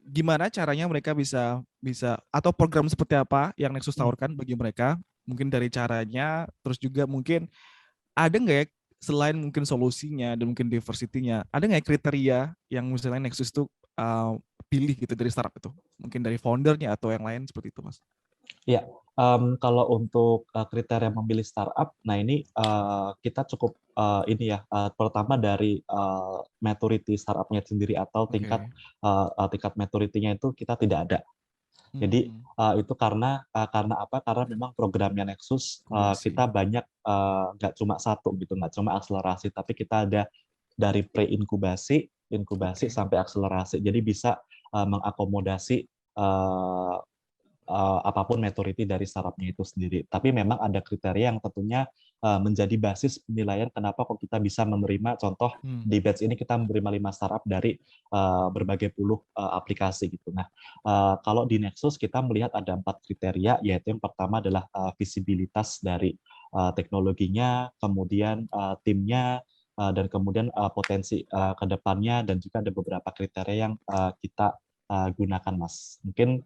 Gimana caranya mereka bisa atau program seperti apa yang Nexus tawarkan bagi mereka? Mungkin dari caranya, terus juga mungkin ada nggak ya selain mungkin solusinya dan mungkin diversity-nya, ada nggak ya kriteria yang misalnya Nexus itu pilih gitu dari startup itu? Mungkin dari foundernya atau yang lain seperti itu, Mas? Ya, kalau untuk kriteria memilih startup, nah ini kita cukup ini ya, pertama dari maturity startupnya sendiri atau tingkat maturity-nya itu kita tidak ada. Jadi itu karena apa? Karena memang programnya Nexus kita banyak, nggak cuma satu gitu, nggak cuma akselerasi, tapi kita ada dari pre-inkubasi, inkubasi sampai akselerasi. Jadi bisa mengakomodasi apapun maturity dari startupnya itu sendiri. Tapi memang ada kriteria yang tentunya menjadi basis penilaian kenapa kok kita bisa menerima, contoh di batch ini kita menerima 5 startup dari berbagai puluh aplikasi gitu. Nah, kalau di Nexus kita melihat ada 4 kriteria, yaitu yang pertama adalah visibilitas dari teknologinya, kemudian timnya, dan kemudian potensi ke depannya, dan juga ada beberapa kriteria yang kita gunakan, Mas. Mungkin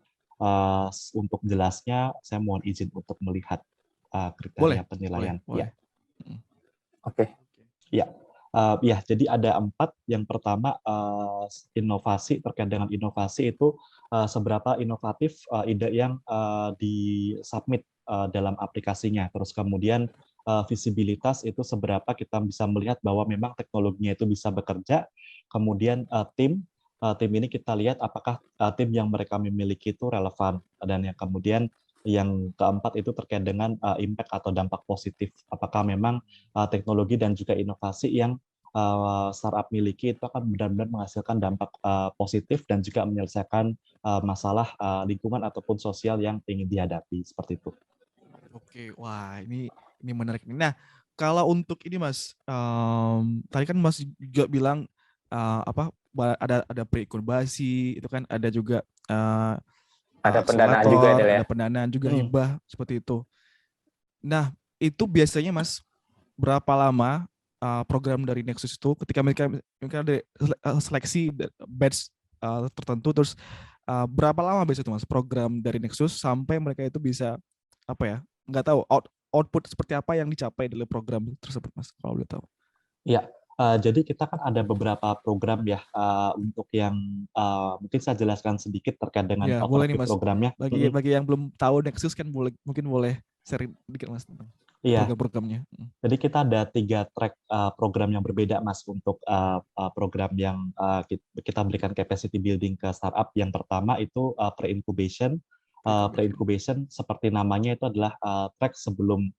untuk jelasnya, saya mohon izin untuk melihat kriteria penilaian. Boleh. Ya. Oke. Ya. Ya, jadi ada 4. Yang pertama inovasi. Terkait dengan inovasi itu seberapa inovatif ide yang disubmit dalam aplikasinya. Terus kemudian visibilitas itu seberapa kita bisa melihat bahwa memang teknologinya itu bisa bekerja. Kemudian tim ini kita lihat apakah tim yang mereka miliki itu relevan, dan yang kemudian yang keempat itu terkait dengan impact atau dampak positif. Apakah memang teknologi dan juga inovasi yang startup miliki itu akan benar-benar menghasilkan dampak positif dan juga menyelesaikan masalah lingkungan ataupun sosial yang ingin dihadapi, seperti itu. Oke, wah ini menarik. Nah, Kalau untuk ini Mas, tadi kan Mas juga bilang ada pre-inkubasi, itu kan ada juga Ada pendanaan juga akselerator, Del ya. ada pendanaan juga Hmm. hibah seperti itu. Nah, itu biasanya Mas berapa lama program dari Nexus itu ketika mereka ada seleksi batch tertentu, terus berapa lama biasanya itu Mas program dari Nexus sampai mereka itu bisa apa ya, nggak tahu output seperti apa yang dicapai dari program tersebut Mas, kalau boleh tahu. Ya, jadi kita kan ada beberapa program ya, untuk yang mungkin saya jelaskan sedikit terkait dengan Ya, boleh nih overview Mas. programnya. Bagi yang belum tahu Nexus kan mungkin boleh sharing dikit Mas tentang Iya, program-programnya. jadi kita ada 3 track program yang berbeda Mas untuk program yang kita berikan capacity building ke startup. Yang pertama itu pre-incubation. Pre-incubation seperti namanya itu adalah track sebelum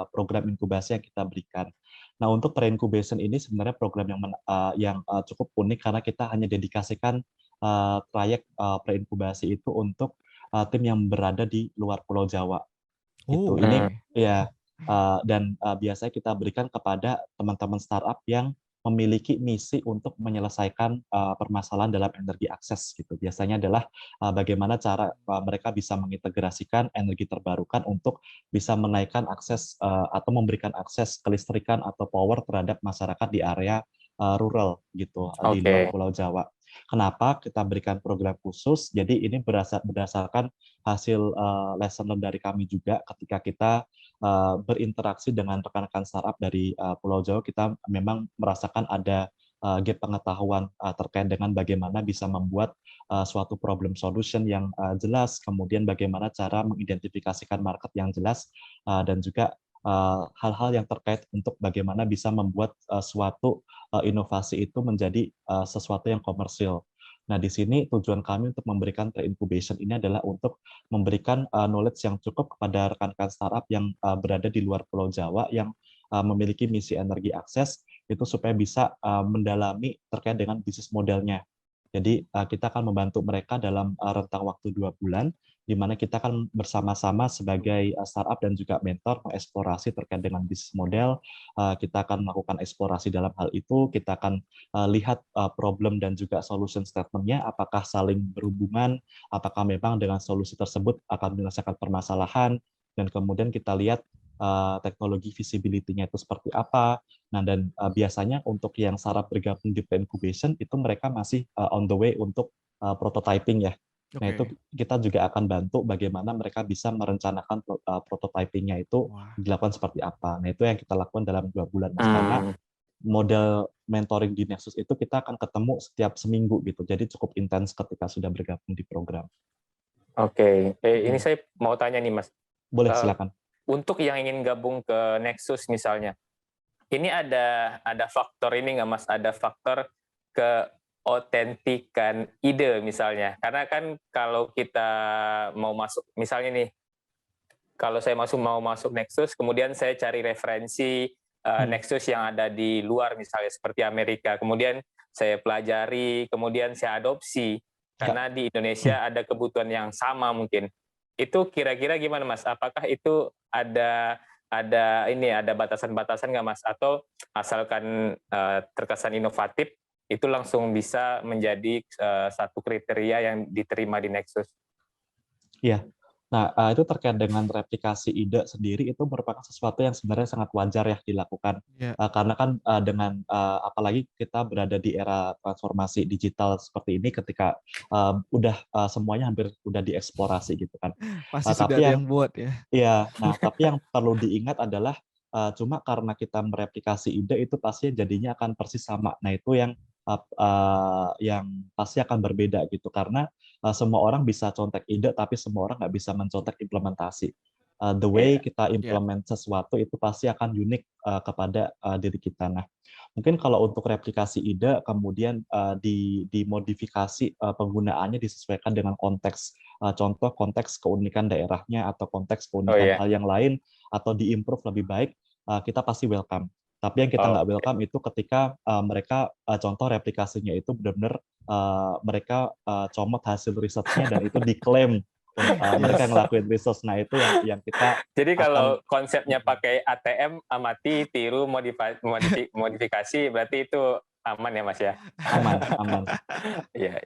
program inkubasi yang kita berikan. Nah, untuk pre-incubation ini sebenarnya program yang cukup unik karena kita hanya dedikasikan trayek pre-inkubasi itu untuk tim yang berada di luar Pulau Jawa. Gitu. Oh, Ini oke. ya dan biasanya kita berikan kepada teman-teman startup yang memiliki misi untuk menyelesaikan permasalahan dalam energi akses gitu. Biasanya adalah bagaimana cara mereka bisa mengintegrasikan energi terbarukan untuk bisa menaikkan akses atau memberikan akses kelistrikan atau power terhadap masyarakat di area rural gitu di luar Oke. Pulau Jawa. Kenapa kita berikan program khusus? Jadi ini berdasarkan hasil lesson learned dari kami juga ketika kita berinteraksi dengan rekan-rekan startup dari Pulau Jawa, kita memang merasakan ada gap pengetahuan terkait dengan bagaimana bisa membuat suatu problem solution yang jelas, kemudian bagaimana cara mengidentifikasikan market yang jelas, dan juga hal-hal yang terkait untuk bagaimana bisa membuat suatu inovasi itu menjadi sesuatu yang komersil. Nah, di sini tujuan kami untuk memberikan pre-incubation ini adalah untuk memberikan knowledge yang cukup kepada rekan-rekan startup yang berada di luar Pulau Jawa yang memiliki misi energi akses itu supaya bisa mendalami terkait dengan bisnis modelnya. Jadi kita akan membantu mereka dalam rentang waktu 2 bulan, di mana kita akan bersama-sama sebagai startup dan juga mentor mengeksplorasi terkait dengan bisnis model. Kita akan melakukan eksplorasi dalam hal itu, kita akan lihat problem dan juga solution statement-nya, apakah saling berhubungan, apakah memang dengan solusi tersebut akan menyelesaikan permasalahan, dan kemudian kita lihat teknologi visibility-nya itu seperti apa. Nah, dan biasanya untuk yang startup bergabung di pre-incubation itu mereka masih on the way untuk prototyping ya. Nah, itu kita juga akan bantu bagaimana mereka bisa merencanakan prototyping-nya itu dilakukan seperti apa. Nah, itu yang kita lakukan dalam 2 bulan, Mas. Karena model mentoring di Nexus itu kita akan ketemu setiap seminggu gitu. Jadi cukup intens ketika sudah bergabung di program. Oke. Ini saya mau tanya nih, Mas. Boleh, silakan. Untuk yang ingin gabung ke Nexus misalnya, ini ada faktor ini nggak Mas? Ada faktor keotentikan ide misalnya. Karena kan kalau kita mau masuk, misalnya nih, kalau saya mau masuk Nexus, kemudian saya cari referensi Nexus yang ada di luar misalnya seperti Amerika, kemudian saya pelajari, kemudian saya adopsi, karena di Indonesia ada kebutuhan yang sama mungkin. Itu kira-kira gimana Mas? Apakah itu ada batasan-batasan nggak Mas? Atau asalkan terkesan inovatif, itu langsung bisa menjadi satu kriteria yang diterima di Nexus? Iya. Nah, itu terkait dengan replikasi ide sendiri itu merupakan sesuatu yang sebenarnya sangat wajar ya dilakukan. Karena kan dengan apalagi kita berada di era transformasi digital seperti ini ketika udah semuanya hampir udah dieksplorasi gitu kan. Pasti sudah ada yang buat ya. Iya, nah tapi yang perlu diingat adalah cuma karena kita mereplikasi ide itu pasti jadinya akan persis sama. Nah, itu yang pasti akan berbeda gitu karena semua orang bisa contek ide tapi semua orang nggak bisa mencontek implementasi. The way kita implement sesuatu itu pasti akan unik kepada diri kita. Nah, mungkin kalau untuk replikasi ide kemudian dimodifikasi penggunaannya disesuaikan dengan konteks, contoh konteks keunikan daerahnya atau konteks keunikan hal yang lain atau diimprove lebih baik, kita pasti welcome. Tapi yang kita nggak welcome itu ketika mereka contoh replikasinya itu benar-benar mereka comot hasil risetnya dan itu diklaim mereka yang ngelakuin research. Nah itu yang kita Jadi akan kalau konsepnya pakai ATM, amati, tiru, modifikasi, berarti itu aman ya Mas ya? aman. Iya.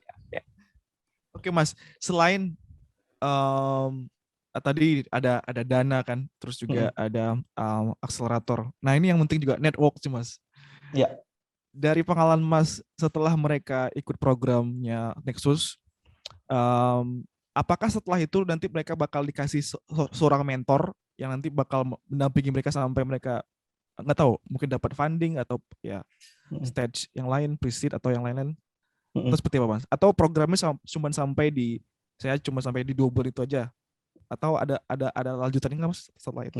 Oke Mas, selain tadi ada dana kan, terus juga ada akselerator. Nah ini yang penting juga network sih Mas. Ya. Dari pengalaman Mas setelah mereka ikut programnya Nexus, apakah setelah itu nanti mereka bakal dikasih seorang mentor yang nanti bakal mendampingi mereka sampai mereka nggak tahu mungkin dapat funding atau ya stage yang lain, pre-seed atau yang lain-lain? Atau seperti apa Mas? Atau programnya cuma sampai di 2 bulan itu aja? Atau ada lanjutannya nggak Mas setelah itu?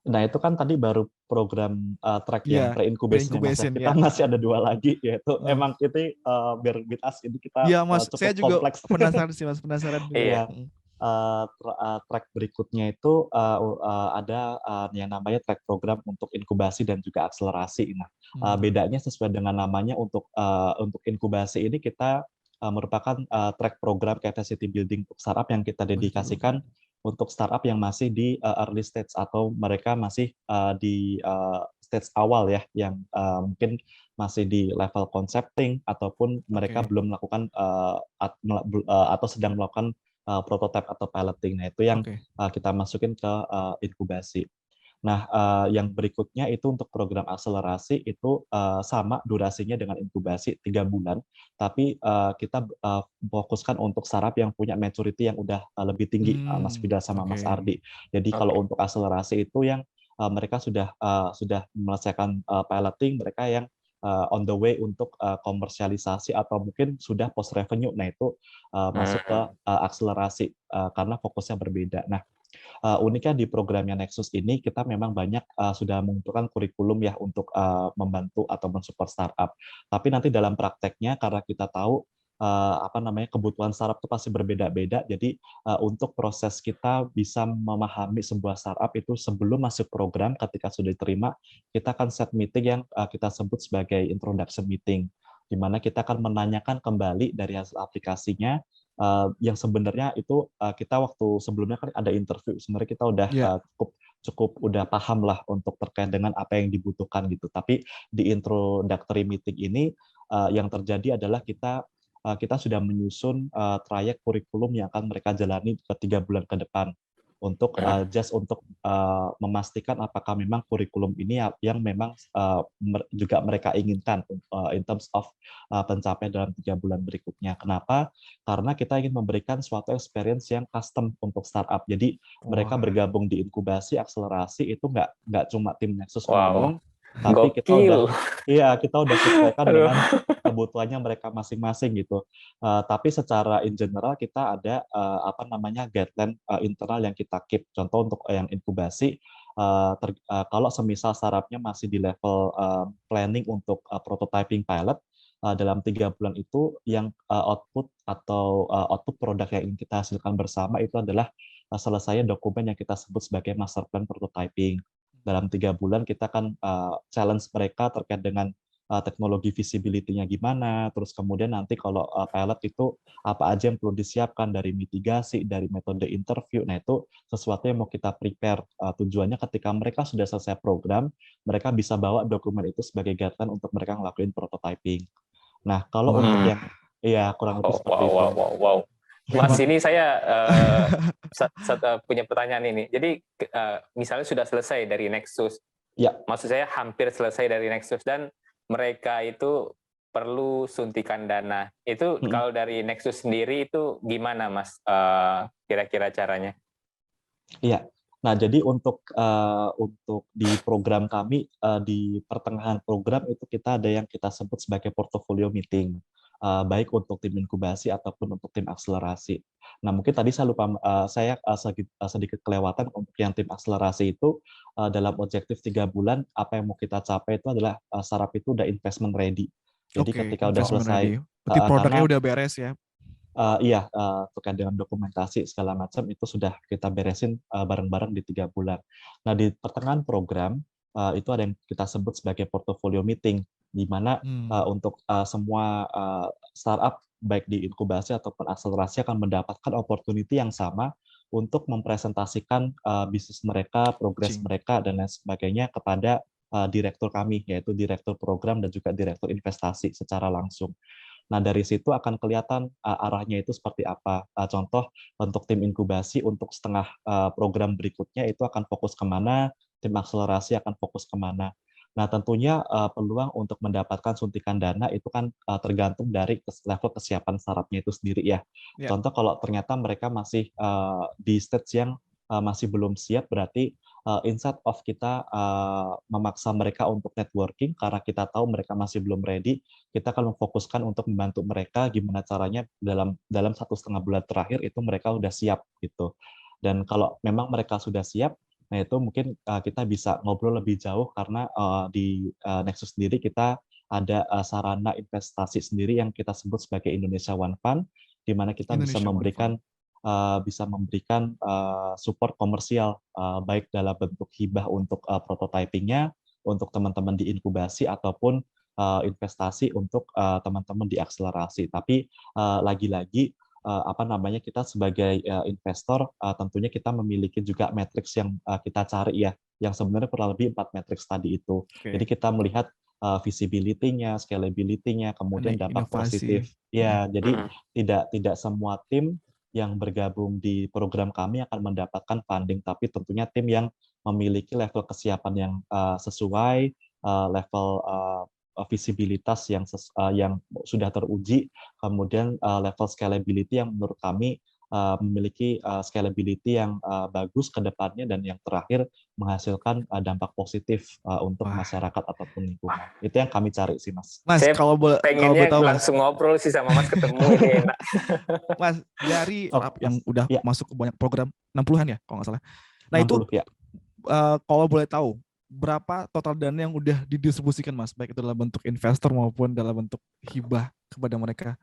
Nah itu kan tadi baru program track yang pre-incubation Mas. Kita masih ada 2 lagi, yaitu emang itu bear with us, ini kita Mas, cukup saya juga kompleks. penasaran sih Mas, penasaran. Iya. Track berikutnya itu ada yang namanya track program untuk inkubasi dan juga akselerasi. Nah, bedanya sesuai dengan namanya, untuk inkubasi ini kita merupakan track program capacity building untuk startup yang kita dedikasikan untuk startup yang masih di early stage atau mereka masih di stage awal ya, yang mungkin masih di level concepting ataupun mereka belum melakukan atau sedang melakukan prototype atau piloting. Nah, itu yang kita masukin ke inkubasi. Nah, yang berikutnya itu untuk program akselerasi itu sama durasinya dengan inkubasi 3 bulan, tapi kita fokuskan untuk startup yang punya maturity yang udah lebih tinggi, Mas Fida sama Mas Ardi. Jadi kalau untuk akselerasi itu yang mereka sudah menyelesaikan piloting, mereka yang on the way untuk komersialisasi atau mungkin sudah post revenue. Nah, itu masuk ke akselerasi karena fokusnya berbeda. Nah, uniknya di programnya Nexus ini kita memang banyak sudah mengumpulkan kurikulum ya untuk membantu atau mensupport startup. Tapi nanti dalam prakteknya, karena kita tahu kebutuhan startup itu pasti berbeda-beda. Jadi untuk proses kita bisa memahami sebuah startup itu sebelum masuk program, ketika sudah diterima, kita akan set meeting yang kita sebut sebagai introduction meeting, di mana kita akan menanyakan kembali dari hasil aplikasinya. Yang sebenarnya itu kita waktu sebelumnya kan ada interview, sebenarnya kita udah cukup udah paham lah untuk terkait dengan apa yang dibutuhkan gitu. Tapi di introductory meeting ini yang terjadi adalah kita sudah menyusun trayek kurikulum yang akan mereka jalani ke 3 bulan ke depan, untuk untuk memastikan apakah memang kurikulum ini yang memang juga mereka inginkan in terms of pencapaian dalam 3 bulan berikutnya. Kenapa? Karena kita ingin memberikan suatu experience yang custom untuk startup. Jadi mereka bergabung di inkubasi akselerasi itu nggak cuma tim Nexus ngomong, tapi kita udah sesuaikan dengan kebutuhannya mereka masing-masing gitu. Tapi secara in general kita ada guideline internal yang kita keep. Contoh untuk yang inkubasi, kalau semisal startupnya masih di level planning untuk prototyping pilot, dalam 3 bulan itu yang output produk yang ingin kita hasilkan bersama itu adalah selesainya dokumen yang kita sebut sebagai master plan prototyping. Dalam 3 bulan kita akan challenge mereka terkait dengan teknologi visibility-nya gimana, terus kemudian nanti kalau pilot itu apa aja yang perlu disiapkan dari mitigasi, dari metode interview. Nah, itu sesuatu yang mau kita prepare. Tujuannya ketika mereka sudah selesai program, mereka bisa bawa dokumen itu sebagai guideline untuk mereka ngelakuin prototyping. Nah, kalau untuk yang kurang lebih seperti itu. Wow. Mas, ini saya punya pertanyaan ini. Jadi misalnya sudah selesai dari Nexus, maksud saya hampir selesai dari Nexus, dan mereka itu perlu suntikan dana. Itu kalau dari Nexus sendiri itu gimana, Mas? Kira-kira caranya? Iya. Nah, jadi untuk di program kami di pertengahan program itu kita ada yang kita sebut sebagai portfolio meeting, baik untuk tim inkubasi ataupun untuk tim akselerasi. Nah, mungkin tadi saya lupa, saya sedikit kelewatan untuk yang tim akselerasi itu dalam objektif 3 bulan apa yang mau kita capai itu adalah startup itu udah investment ready. Jadi ketika udah selesai, berarti produknya udah beres ya? Iya, terkait dengan dokumentasi segala macam itu sudah kita beresin bareng-bareng di 3 bulan. Nah, di pertengahan program itu ada yang kita sebut sebagai portfolio meeting, di mana untuk semua startup baik di inkubasi ataupun akselerasi akan mendapatkan opportunity yang sama untuk mempresentasikan bisnis mereka, progres mereka, dan lain sebagainya kepada direktur kami, yaitu direktur program dan juga direktur investasi secara langsung. Nah, dari situ akan kelihatan arahnya itu seperti apa. Contoh, untuk tim inkubasi, untuk setengah program berikutnya itu akan fokus kemana, tim akselerasi akan fokus kemana. Nah, tentunya peluang untuk mendapatkan suntikan dana itu kan tergantung dari level kesiapan startupnya itu sendiri ya. Contoh, kalau ternyata mereka masih di stage yang masih belum siap, berarti instead of kita memaksa mereka untuk networking karena kita tahu mereka masih belum ready, kita akan memfokuskan untuk membantu mereka gimana caranya dalam 1,5 bulan terakhir itu mereka sudah siap gitu. Dan kalau memang mereka sudah siap, nah itu mungkin kita bisa ngobrol lebih jauh karena di Nexus sendiri kita ada sarana investasi sendiri yang kita sebut sebagai Indonesia One Fund, di mana kita bisa memberikan support komersial baik dalam bentuk hibah untuk prototyping-nya, untuk teman-teman di inkubasi ataupun investasi untuk teman-teman di akselerasi. Tapi lagi-lagi kita sebagai investor tentunya kita memiliki juga matriks yang kita cari ya, yang sebenarnya kurang lebih 4 matriks tadi itu. Jadi kita melihat visibility-nya, scalability-nya, kemudian dampak positif. Ya, jadi tidak semua tim yang bergabung di program kami akan mendapatkan funding, tapi tentunya tim yang memiliki level kesiapan yang sesuai, level visibilitas yang sudah teruji, kemudian level scalability yang menurut kami memiliki scalability yang bagus ke depannya, dan yang terakhir menghasilkan dampak positif untuk masyarakat ataupun lingkungan. Itu yang kami cari sih, Mas. Mas, kalau pengennya tahu, langsung ngobrol sih sama Mas, ketemu ini enak. Mas, dari startup yang udah masuk ke banyak program, 60-an ya kalau nggak salah. Nah 60, itu kalau boleh tahu, berapa total dana yang udah didistribusikan, Mas, baik itu dalam bentuk investor maupun dalam bentuk hibah kepada mereka,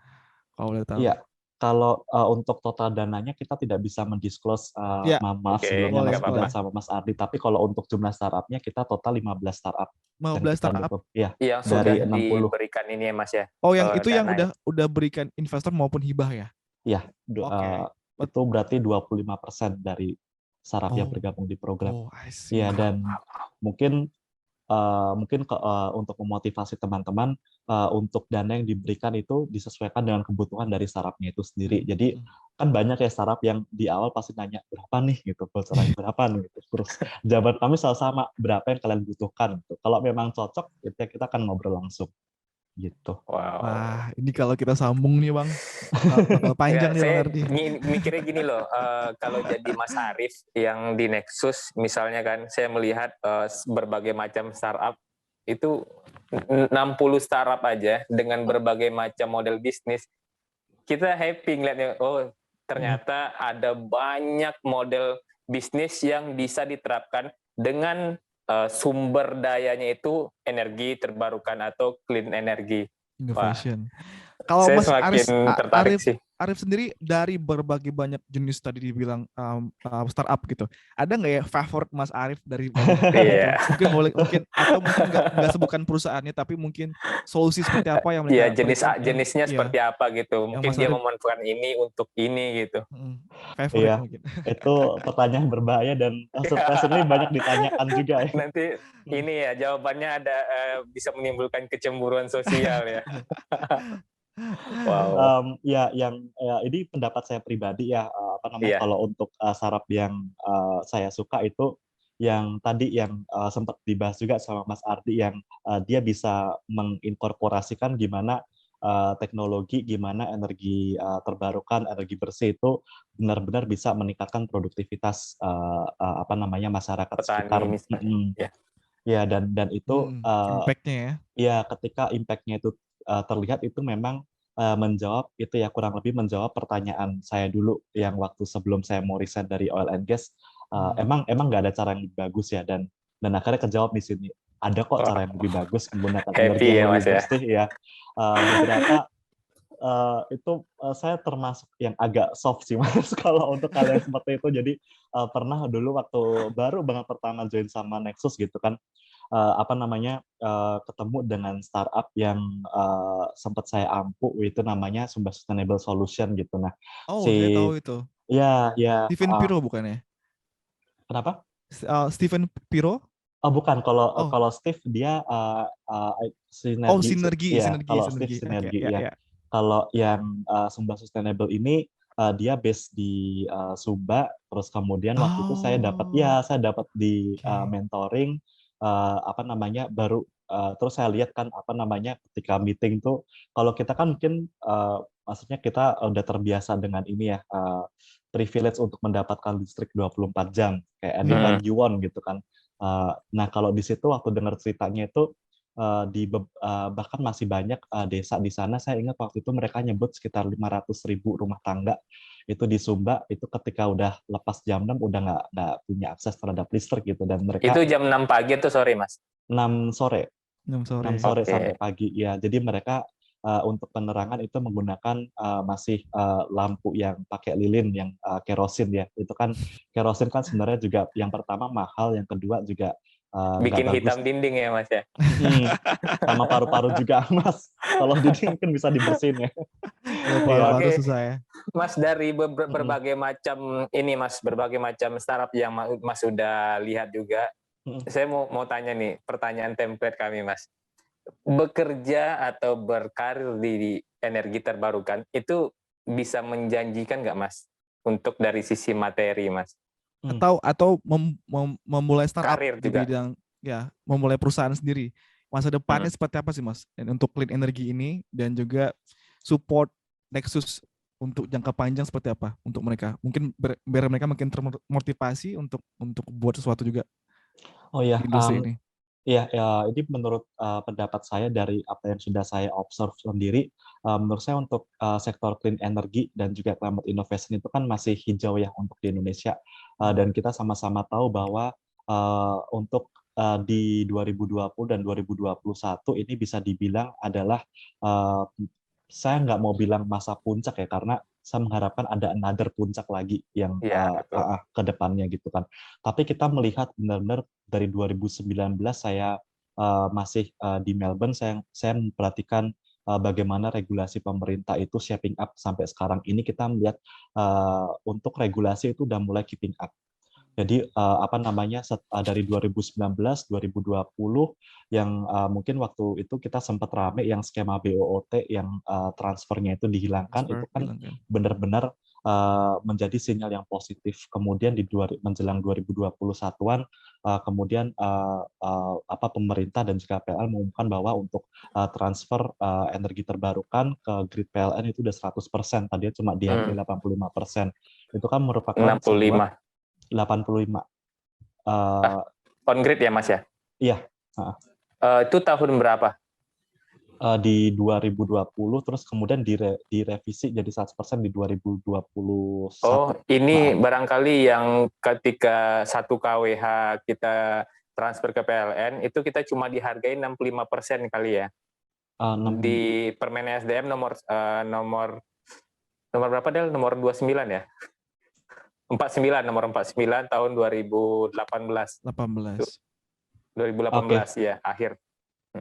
kalau boleh tahu? Iya, kalau untuk total dananya kita tidak bisa mendisclose, maaf sebelumnya Mas Gibran sama Mas Ardi, tapi kalau untuk jumlah startupnya kita total 15 startup. 15 startup? Iya, yang dari sudah 60. diberikan ini ya, Mas ya? Oh, yang itu yang udah berikan investor maupun hibah ya? Iya, itu berarti 25% dari startup yang bergabung di program. Iya, dan mungkin untuk memotivasi teman-teman untuk dana yang diberikan itu disesuaikan dengan kebutuhan dari startup-nya itu sendiri. Jadi kan banyak ya startup yang di awal pasti nanya berapa nih gitu, bocorannya berapa nih gitu. Terus jawaban kami selalu sama, berapa yang kalian butuhkan gitu. Kalau memang cocok kita akan ngobrol langsung gitu. Wow. Wah, ini kalau kita sambung nih Bang, bakal panjang nih Bang Ardi. Mikirnya gini loh, kalau jadi Mas Arif yang di Nexus misalnya kan, saya melihat berbagai macam startup itu 60 startup aja dengan berbagai macam model bisnis, kita happy ngeliatnya. Oh, ternyata ada banyak model bisnis yang bisa diterapkan dengan sumber dayanya itu energi terbarukan atau clean energy. Innovation. Kalau Mas Arif sendiri dari berbagai banyak jenis tadi dibilang startup gitu, ada nggak ya favorit Mas Arif dari mungkin atau mungkin nggak sebutkan perusahaannya, tapi mungkin solusi seperti apa yang mereka jenisnya seperti apa gitu, mungkin dia memanfaatkan ini untuk ini gitu. Favorite mungkin. Itu pertanyaan berbahaya dan surprisingly banyak ditanyakan juga ya. Nanti ini ya jawabannya ada bisa menimbulkan kecemburuan sosial ya. Wow. Ini pendapat saya pribadi ya, kalau untuk startup yang saya suka itu yang tadi yang sempat dibahas juga sama Mas Ardi, yang dia bisa menginkorporasikan gimana teknologi, gimana energi terbarukan, energi bersih itu benar-benar bisa meningkatkan produktivitas masyarakat sekitar. Ya, dan itu impact-nya ya. Ya, ketika impact-nya itu terlihat, itu memang menjawab itu ya, kurang lebih menjawab pertanyaan saya dulu yang waktu sebelum saya mau resign dari oil and gas. Emang nggak ada cara yang lebih bagus ya, dan akhirnya kejawab di sini. Ada kok cara yang lebih bagus menggunakan energi yang lebih bersih ya. Beberapa itu saya termasuk yang agak soft sih Mas kalau untuk kalian seperti itu. Jadi pernah dulu waktu baru banget pertama join sama Nexus gitu kan, apa namanya, ketemu dengan startup yang sempat saya ampu, itu namanya Sumba Sustainable Solution gitu. Nah, Oh, saya si tahu itu. ya ya Steven Piro bukan ya? kenapa? Steven Piro? Oh bukan, kalau Oh, kalau Steve dia oh sinergi, sinergi, ya sinergi, kalau Steve sinergi. Oke, sinergi ya, ya. ya. Kalau yang Sumba Sustainable ini dia base di Sumba, terus kemudian waktu itu Oh, saya dapat di oke. mentoring apa namanya baru terus saya lihat kan apa namanya ketika meeting tuh kalau kita kan mungkin maksudnya kita udah terbiasa dengan ini ya privilege untuk mendapatkan listrik 24 jam kayak anytime Hmm. you want gitu kan. Nah, kalau di situ waktu dengar ceritanya itu bahkan masih banyak desa di sana. Saya ingat waktu itu mereka nyebut sekitar 500.000 rumah tangga itu di Sumba itu ketika udah lepas jam 6 udah nggak punya akses terhadap listrik gitu dan Itu mereka jam 6 pagi atau sore, Mas? 6 sore 6 sore. 6 sore sampai Oke. pagi ya. Jadi mereka untuk penerangan itu menggunakan masih lampu yang pakai lilin yang kerosin ya. Itu kan kerosin kan sebenarnya juga yang pertama mahal, yang kedua juga nggak Bikin bagus. hitam dinding ya, Mas ya? Sama paru-paru juga Mas. Kalau dinding mungkin bisa dibersihin ya. Kalau Iya. paru-paru Oke, susah ya. Mas, dari Mm-mm. berbagai macam ini, Mas, berbagai macam startup yang Mas sudah lihat juga, Mm-mm. saya mau tanya nih, pertanyaan template kami, Mas. Bekerja atau berkarir di energi terbarukan itu bisa menjanjikan nggak, Mas? Untuk dari sisi materi, Mas. Mm. Atau memulai startup Karir di juga. bidang ya, memulai perusahaan sendiri. Masa depannya Hmm. seperti apa sih, Mas? Dan untuk clean energy ini dan juga support Nexus untuk jangka panjang seperti apa untuk mereka? Mungkin biar mereka makin termotivasi untuk buat sesuatu juga Oh ya, di industri ini. iya, ya, ini menurut pendapat saya dari apa yang sudah saya observe sendiri, menurut saya untuk sektor clean energy dan juga climate innovation itu kan masih hijau ya untuk di Indonesia. Dan kita sama-sama tahu bahwa untuk di 2020 dan 2021 ini bisa dibilang adalah uh, saya nggak mau bilang masa puncak ya karena saya mengharapkan ada another puncak lagi yang Iya, betul. ke depannya gitu kan. Tapi kita melihat benar-benar dari 2019 saya masih di Melbourne, saya memperhatikan bagaimana regulasi pemerintah itu shaping up sampai sekarang ini kita melihat untuk regulasi itu udah mulai keeping up. Jadi apa namanya dari 2019, 2020 yang mungkin waktu itu kita sempat rame yang skema BOOT yang transfernya itu dihilangkan itu Transfer kan bilang kan. benar-benar menjadi sinyal yang positif. Kemudian di menjelang 2021-an kemudian apa pemerintah dan juga PLN mengumumkan bahwa untuk transfer energi terbarukan ke grid PLN itu udah 100%, tadinya cuma dihargai 85%. Itu kan merupakan sebuah 65. 85. Ah, on grid ya, Mas ya? Iya, Itu tahun berapa? di 2020 terus kemudian direvisi jadi 100% di 2021. Oh, ini barangkali yang ketika 1 kWh kita transfer ke PLN, itu kita cuma dihargai 65% kali ya? Di Permen SDM nomor berapa, Del? Nomor 29 ya? 49, nomor 49 tahun 2018. 18. 2018 ya, akhir.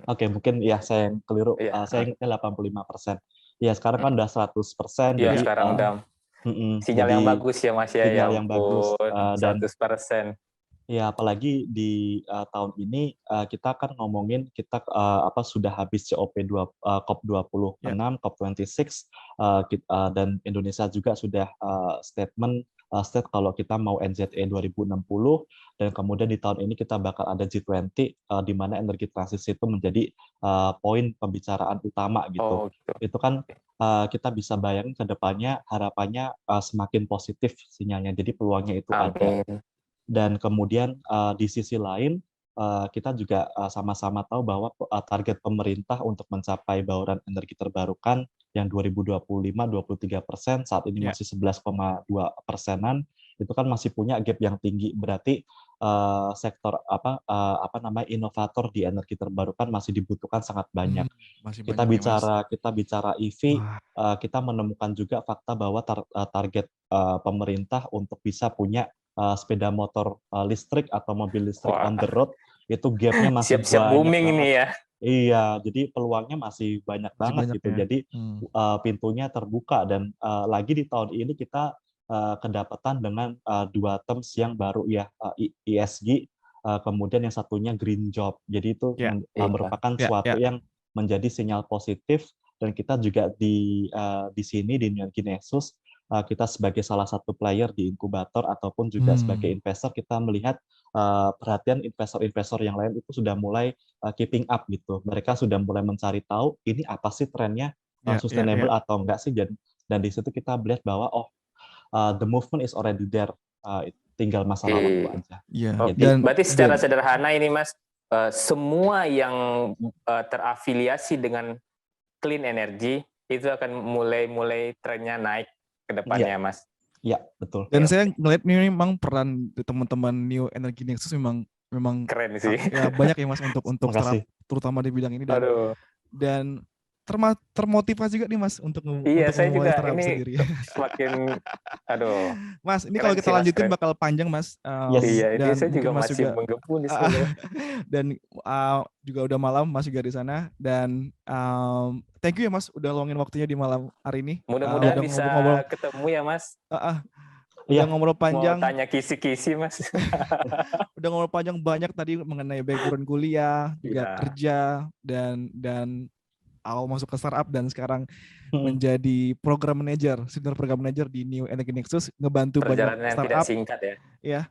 Oke, mungkin ya saya yang keliru. Saya Iya. ingatnya 85%. Ya, sekarang kan udah 100%, Ya, jadi sekarang udah sinyal yang jadi bagus ya, Mas ya. Ya sinyal yang bagus. ampun, Dan 100%. ya, apalagi di tahun ini kita kan ngomongin kita apa sudah habis COP26, Ya. COP26, dan Indonesia juga sudah state kalau kita mau NZE 2060 dan kemudian di tahun ini kita bakal ada G20 di mana energi transisi itu menjadi poin pembicaraan utama gitu. Oh, gitu. Itu kan kita bisa bayangin ke depannya harapannya semakin positif sinyalnya. Jadi peluangnya itu ada. Amin. Dan kemudian di sisi lain kita juga sama-sama tahu bahwa target pemerintah untuk mencapai bauran energi terbarukan yang 2025 23%, saat ini Ya. masih 11,2%-an, itu kan masih punya gap yang tinggi. Berarti sektor apa namanya inovator di energi terbarukan masih dibutuhkan sangat banyak. Masih Kita banyak ya, Mas. bicara EV, Wah, kita menemukan juga fakta bahwa target pemerintah untuk bisa punya sepeda motor listrik atau mobil listrik Wah, on the road itu gapnya masih Siap-siap banyak booming banget. ini ya. Iya, jadi peluangnya masih banyak Masih banget banyak gitu. ya. Jadi pintunya terbuka dan lagi di tahun ini kita kedapatan dengan dua terms yang baru ya, ESG, kemudian yang satunya green job. Jadi itu Ya, merupakan ya, suatu ya. yang menjadi sinyal positif dan kita juga di sini di Energi Nexus kita sebagai salah satu player di inkubator ataupun juga sebagai investor kita melihat perhatian investor-investor yang lain itu sudah mulai keeping up gitu. Mereka sudah mulai mencari tahu ini apa sih trennya sustainable atau enggak sih dan di situ kita melihat bahwa the movement is already there. Tinggal masalah waktu aja. Iya. Jadi, berarti secara sederhana ini Mas, semua yang terafiliasi dengan clean energy itu akan mulai trennya naik ke depannya, Mas. Iya, betul. Dan saya ngeliat ini memang peran teman-teman New Energy Nexus memang keren sih. Ya banyak ya Mas untuk startup terutama di bidang ini dan termotivasi juga nih Mas untuk memulai startup sendiri. Semakin Mas, ini kalau kita lanjutin bakal panjang Mas. Iya, dan saya juga Mas masih menggebu nih sebenarnya. Dan juga udah malam, Mas juga di sana dan thank you ya Mas udah luangin waktunya di malam hari ini. Mudah-mudahan bisa ketemu ya Mas. Udah ngobrol panjang. Mau tanya kisi-kisi Mas. Udah ngobrol panjang banyak tadi mengenai background kuliah, juga kerja dan awal masuk ke startup dan sekarang menjadi program manager, senior program manager di New Energy Nexus, ngebantu banyak startup. Tidak singkat ya. Ya,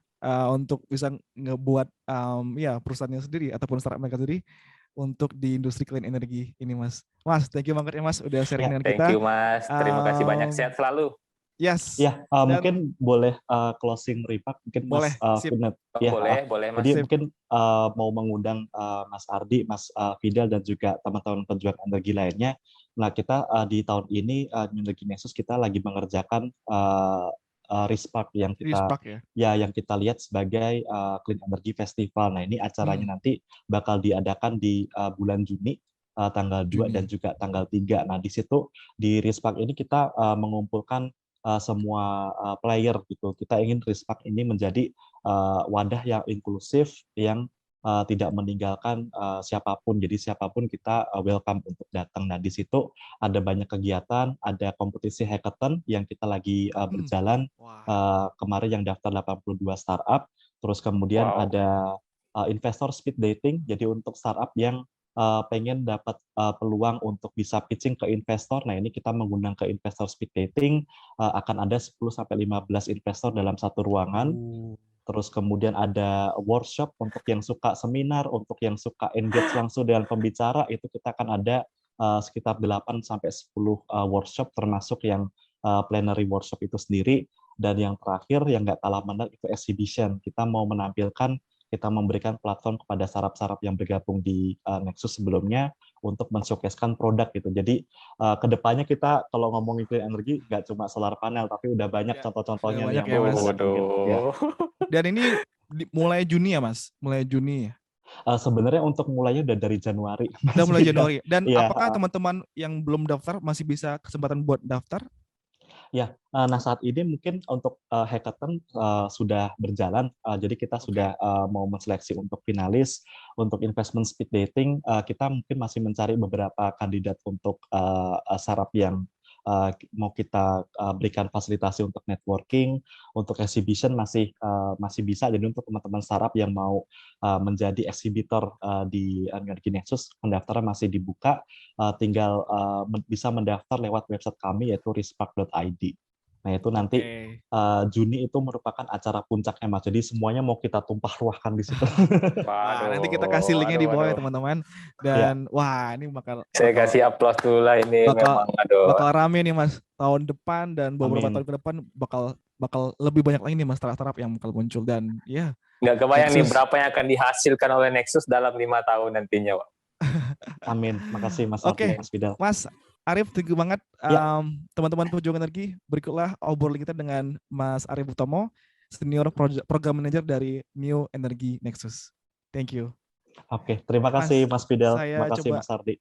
untuk bisa ngebuat perusahaannya sendiri ataupun startup mereka sendiri untuk di industri clean energy ini Mas. Mas, thank you banget ya Mas udah sharing dengan kita. Thank you Mas, terima kasih banyak, sehat selalu. Yes. Ya, mungkin boleh closing remark mungkin boleh, Mas Finet. Ya, boleh Mas. Jadi mungkin mau mengundang Mas Ardi, Mas Fidel dan juga teman-teman pejuang energi lainnya. Nah, kita di tahun ini Energi Nexus kita lagi mengerjakan Rispark yang kita lihat sebagai Clean Energy Festival. Nah, ini acaranya nanti bakal diadakan di bulan Juni tanggal 2 dan juga tanggal 3. Nah, di situ di Rispark ini kita mengumpulkan semua player gitu. Kita ingin Rispark ini menjadi wadah yang inklusif yang tidak meninggalkan siapapun. Jadi siapapun kita welcome untuk datang. Nah, di situ ada banyak kegiatan, ada kompetisi hackathon yang kita lagi berjalan. Kemarin yang daftar 82 startup. Terus kemudian ada investor speed dating. Jadi untuk startup yang pengen dapat peluang untuk bisa pitching ke investor. Nah, ini kita mengundang ke investor speed dating, akan ada 10-15 investor dalam satu ruangan. Terus kemudian ada workshop untuk yang suka seminar, untuk yang suka engage langsung dengan pembicara, itu kita akan ada sekitar 8-10 workshop, termasuk yang plenary workshop itu sendiri. Dan yang terakhir, yang nggak kalah menarik, itu exhibition. Kita mau menampilkan, kita memberikan platform kepada startup-startup yang bergabung di Nexus sebelumnya untuk men-showcase-kan produk gitu. Jadi kedepannya kita kalau ngomongin clean energy nggak cuma solar panel, tapi udah banyak contoh-contohnya yang ya, Mas. Ya. Dan ini mulai Juni ya Mas? Mulai Juni ya? Sebenarnya untuk mulainya udah dari Januari. Udah mulai Januari. Dan apakah teman-teman yang belum daftar masih bisa kesempatan buat daftar? Ya, nah saat ini mungkin untuk hackathon sudah berjalan, jadi kita sudah mau menseleksi untuk finalis, untuk investment speed dating, kita mungkin masih mencari beberapa kandidat untuk startup yang mau kita berikan fasilitasi untuk networking, untuk exhibition masih bisa. Jadi untuk teman-teman startup yang mau menjadi exhibitor di Energi Nexus, pendaftaran masih dibuka, tinggal bisa mendaftar lewat website kami yaitu rispark.id. Nah, itu nanti Juni itu merupakan acara puncaknya Mas. Jadi semuanya mau kita tumpah ruahkan di situ. Nanti kita kasih linknya di bawah ya teman-teman. Dan wah, ini saya kasih aplaus dulu lah ini bakal rame nih Mas tahun depan dan beberapa tahun ke depan bakal lebih banyak lagi nih Mas startup yang bakal muncul dan ya. Nggak kebayang nih berapa yang akan dihasilkan oleh Nexus dalam 5 tahun nantinya, Pak. Amin. Makasih Mas Oke, Mas Fidel. Mas Arif, thank you banget. Teman-teman pejuang energi, berikutlah obrolan kita dengan Mas Arif Utomo, Senior Program Manager dari New Energy Nexus. Thank you. Oke, terima kasih Mas Fidel. Terima kasih Mas Ardi.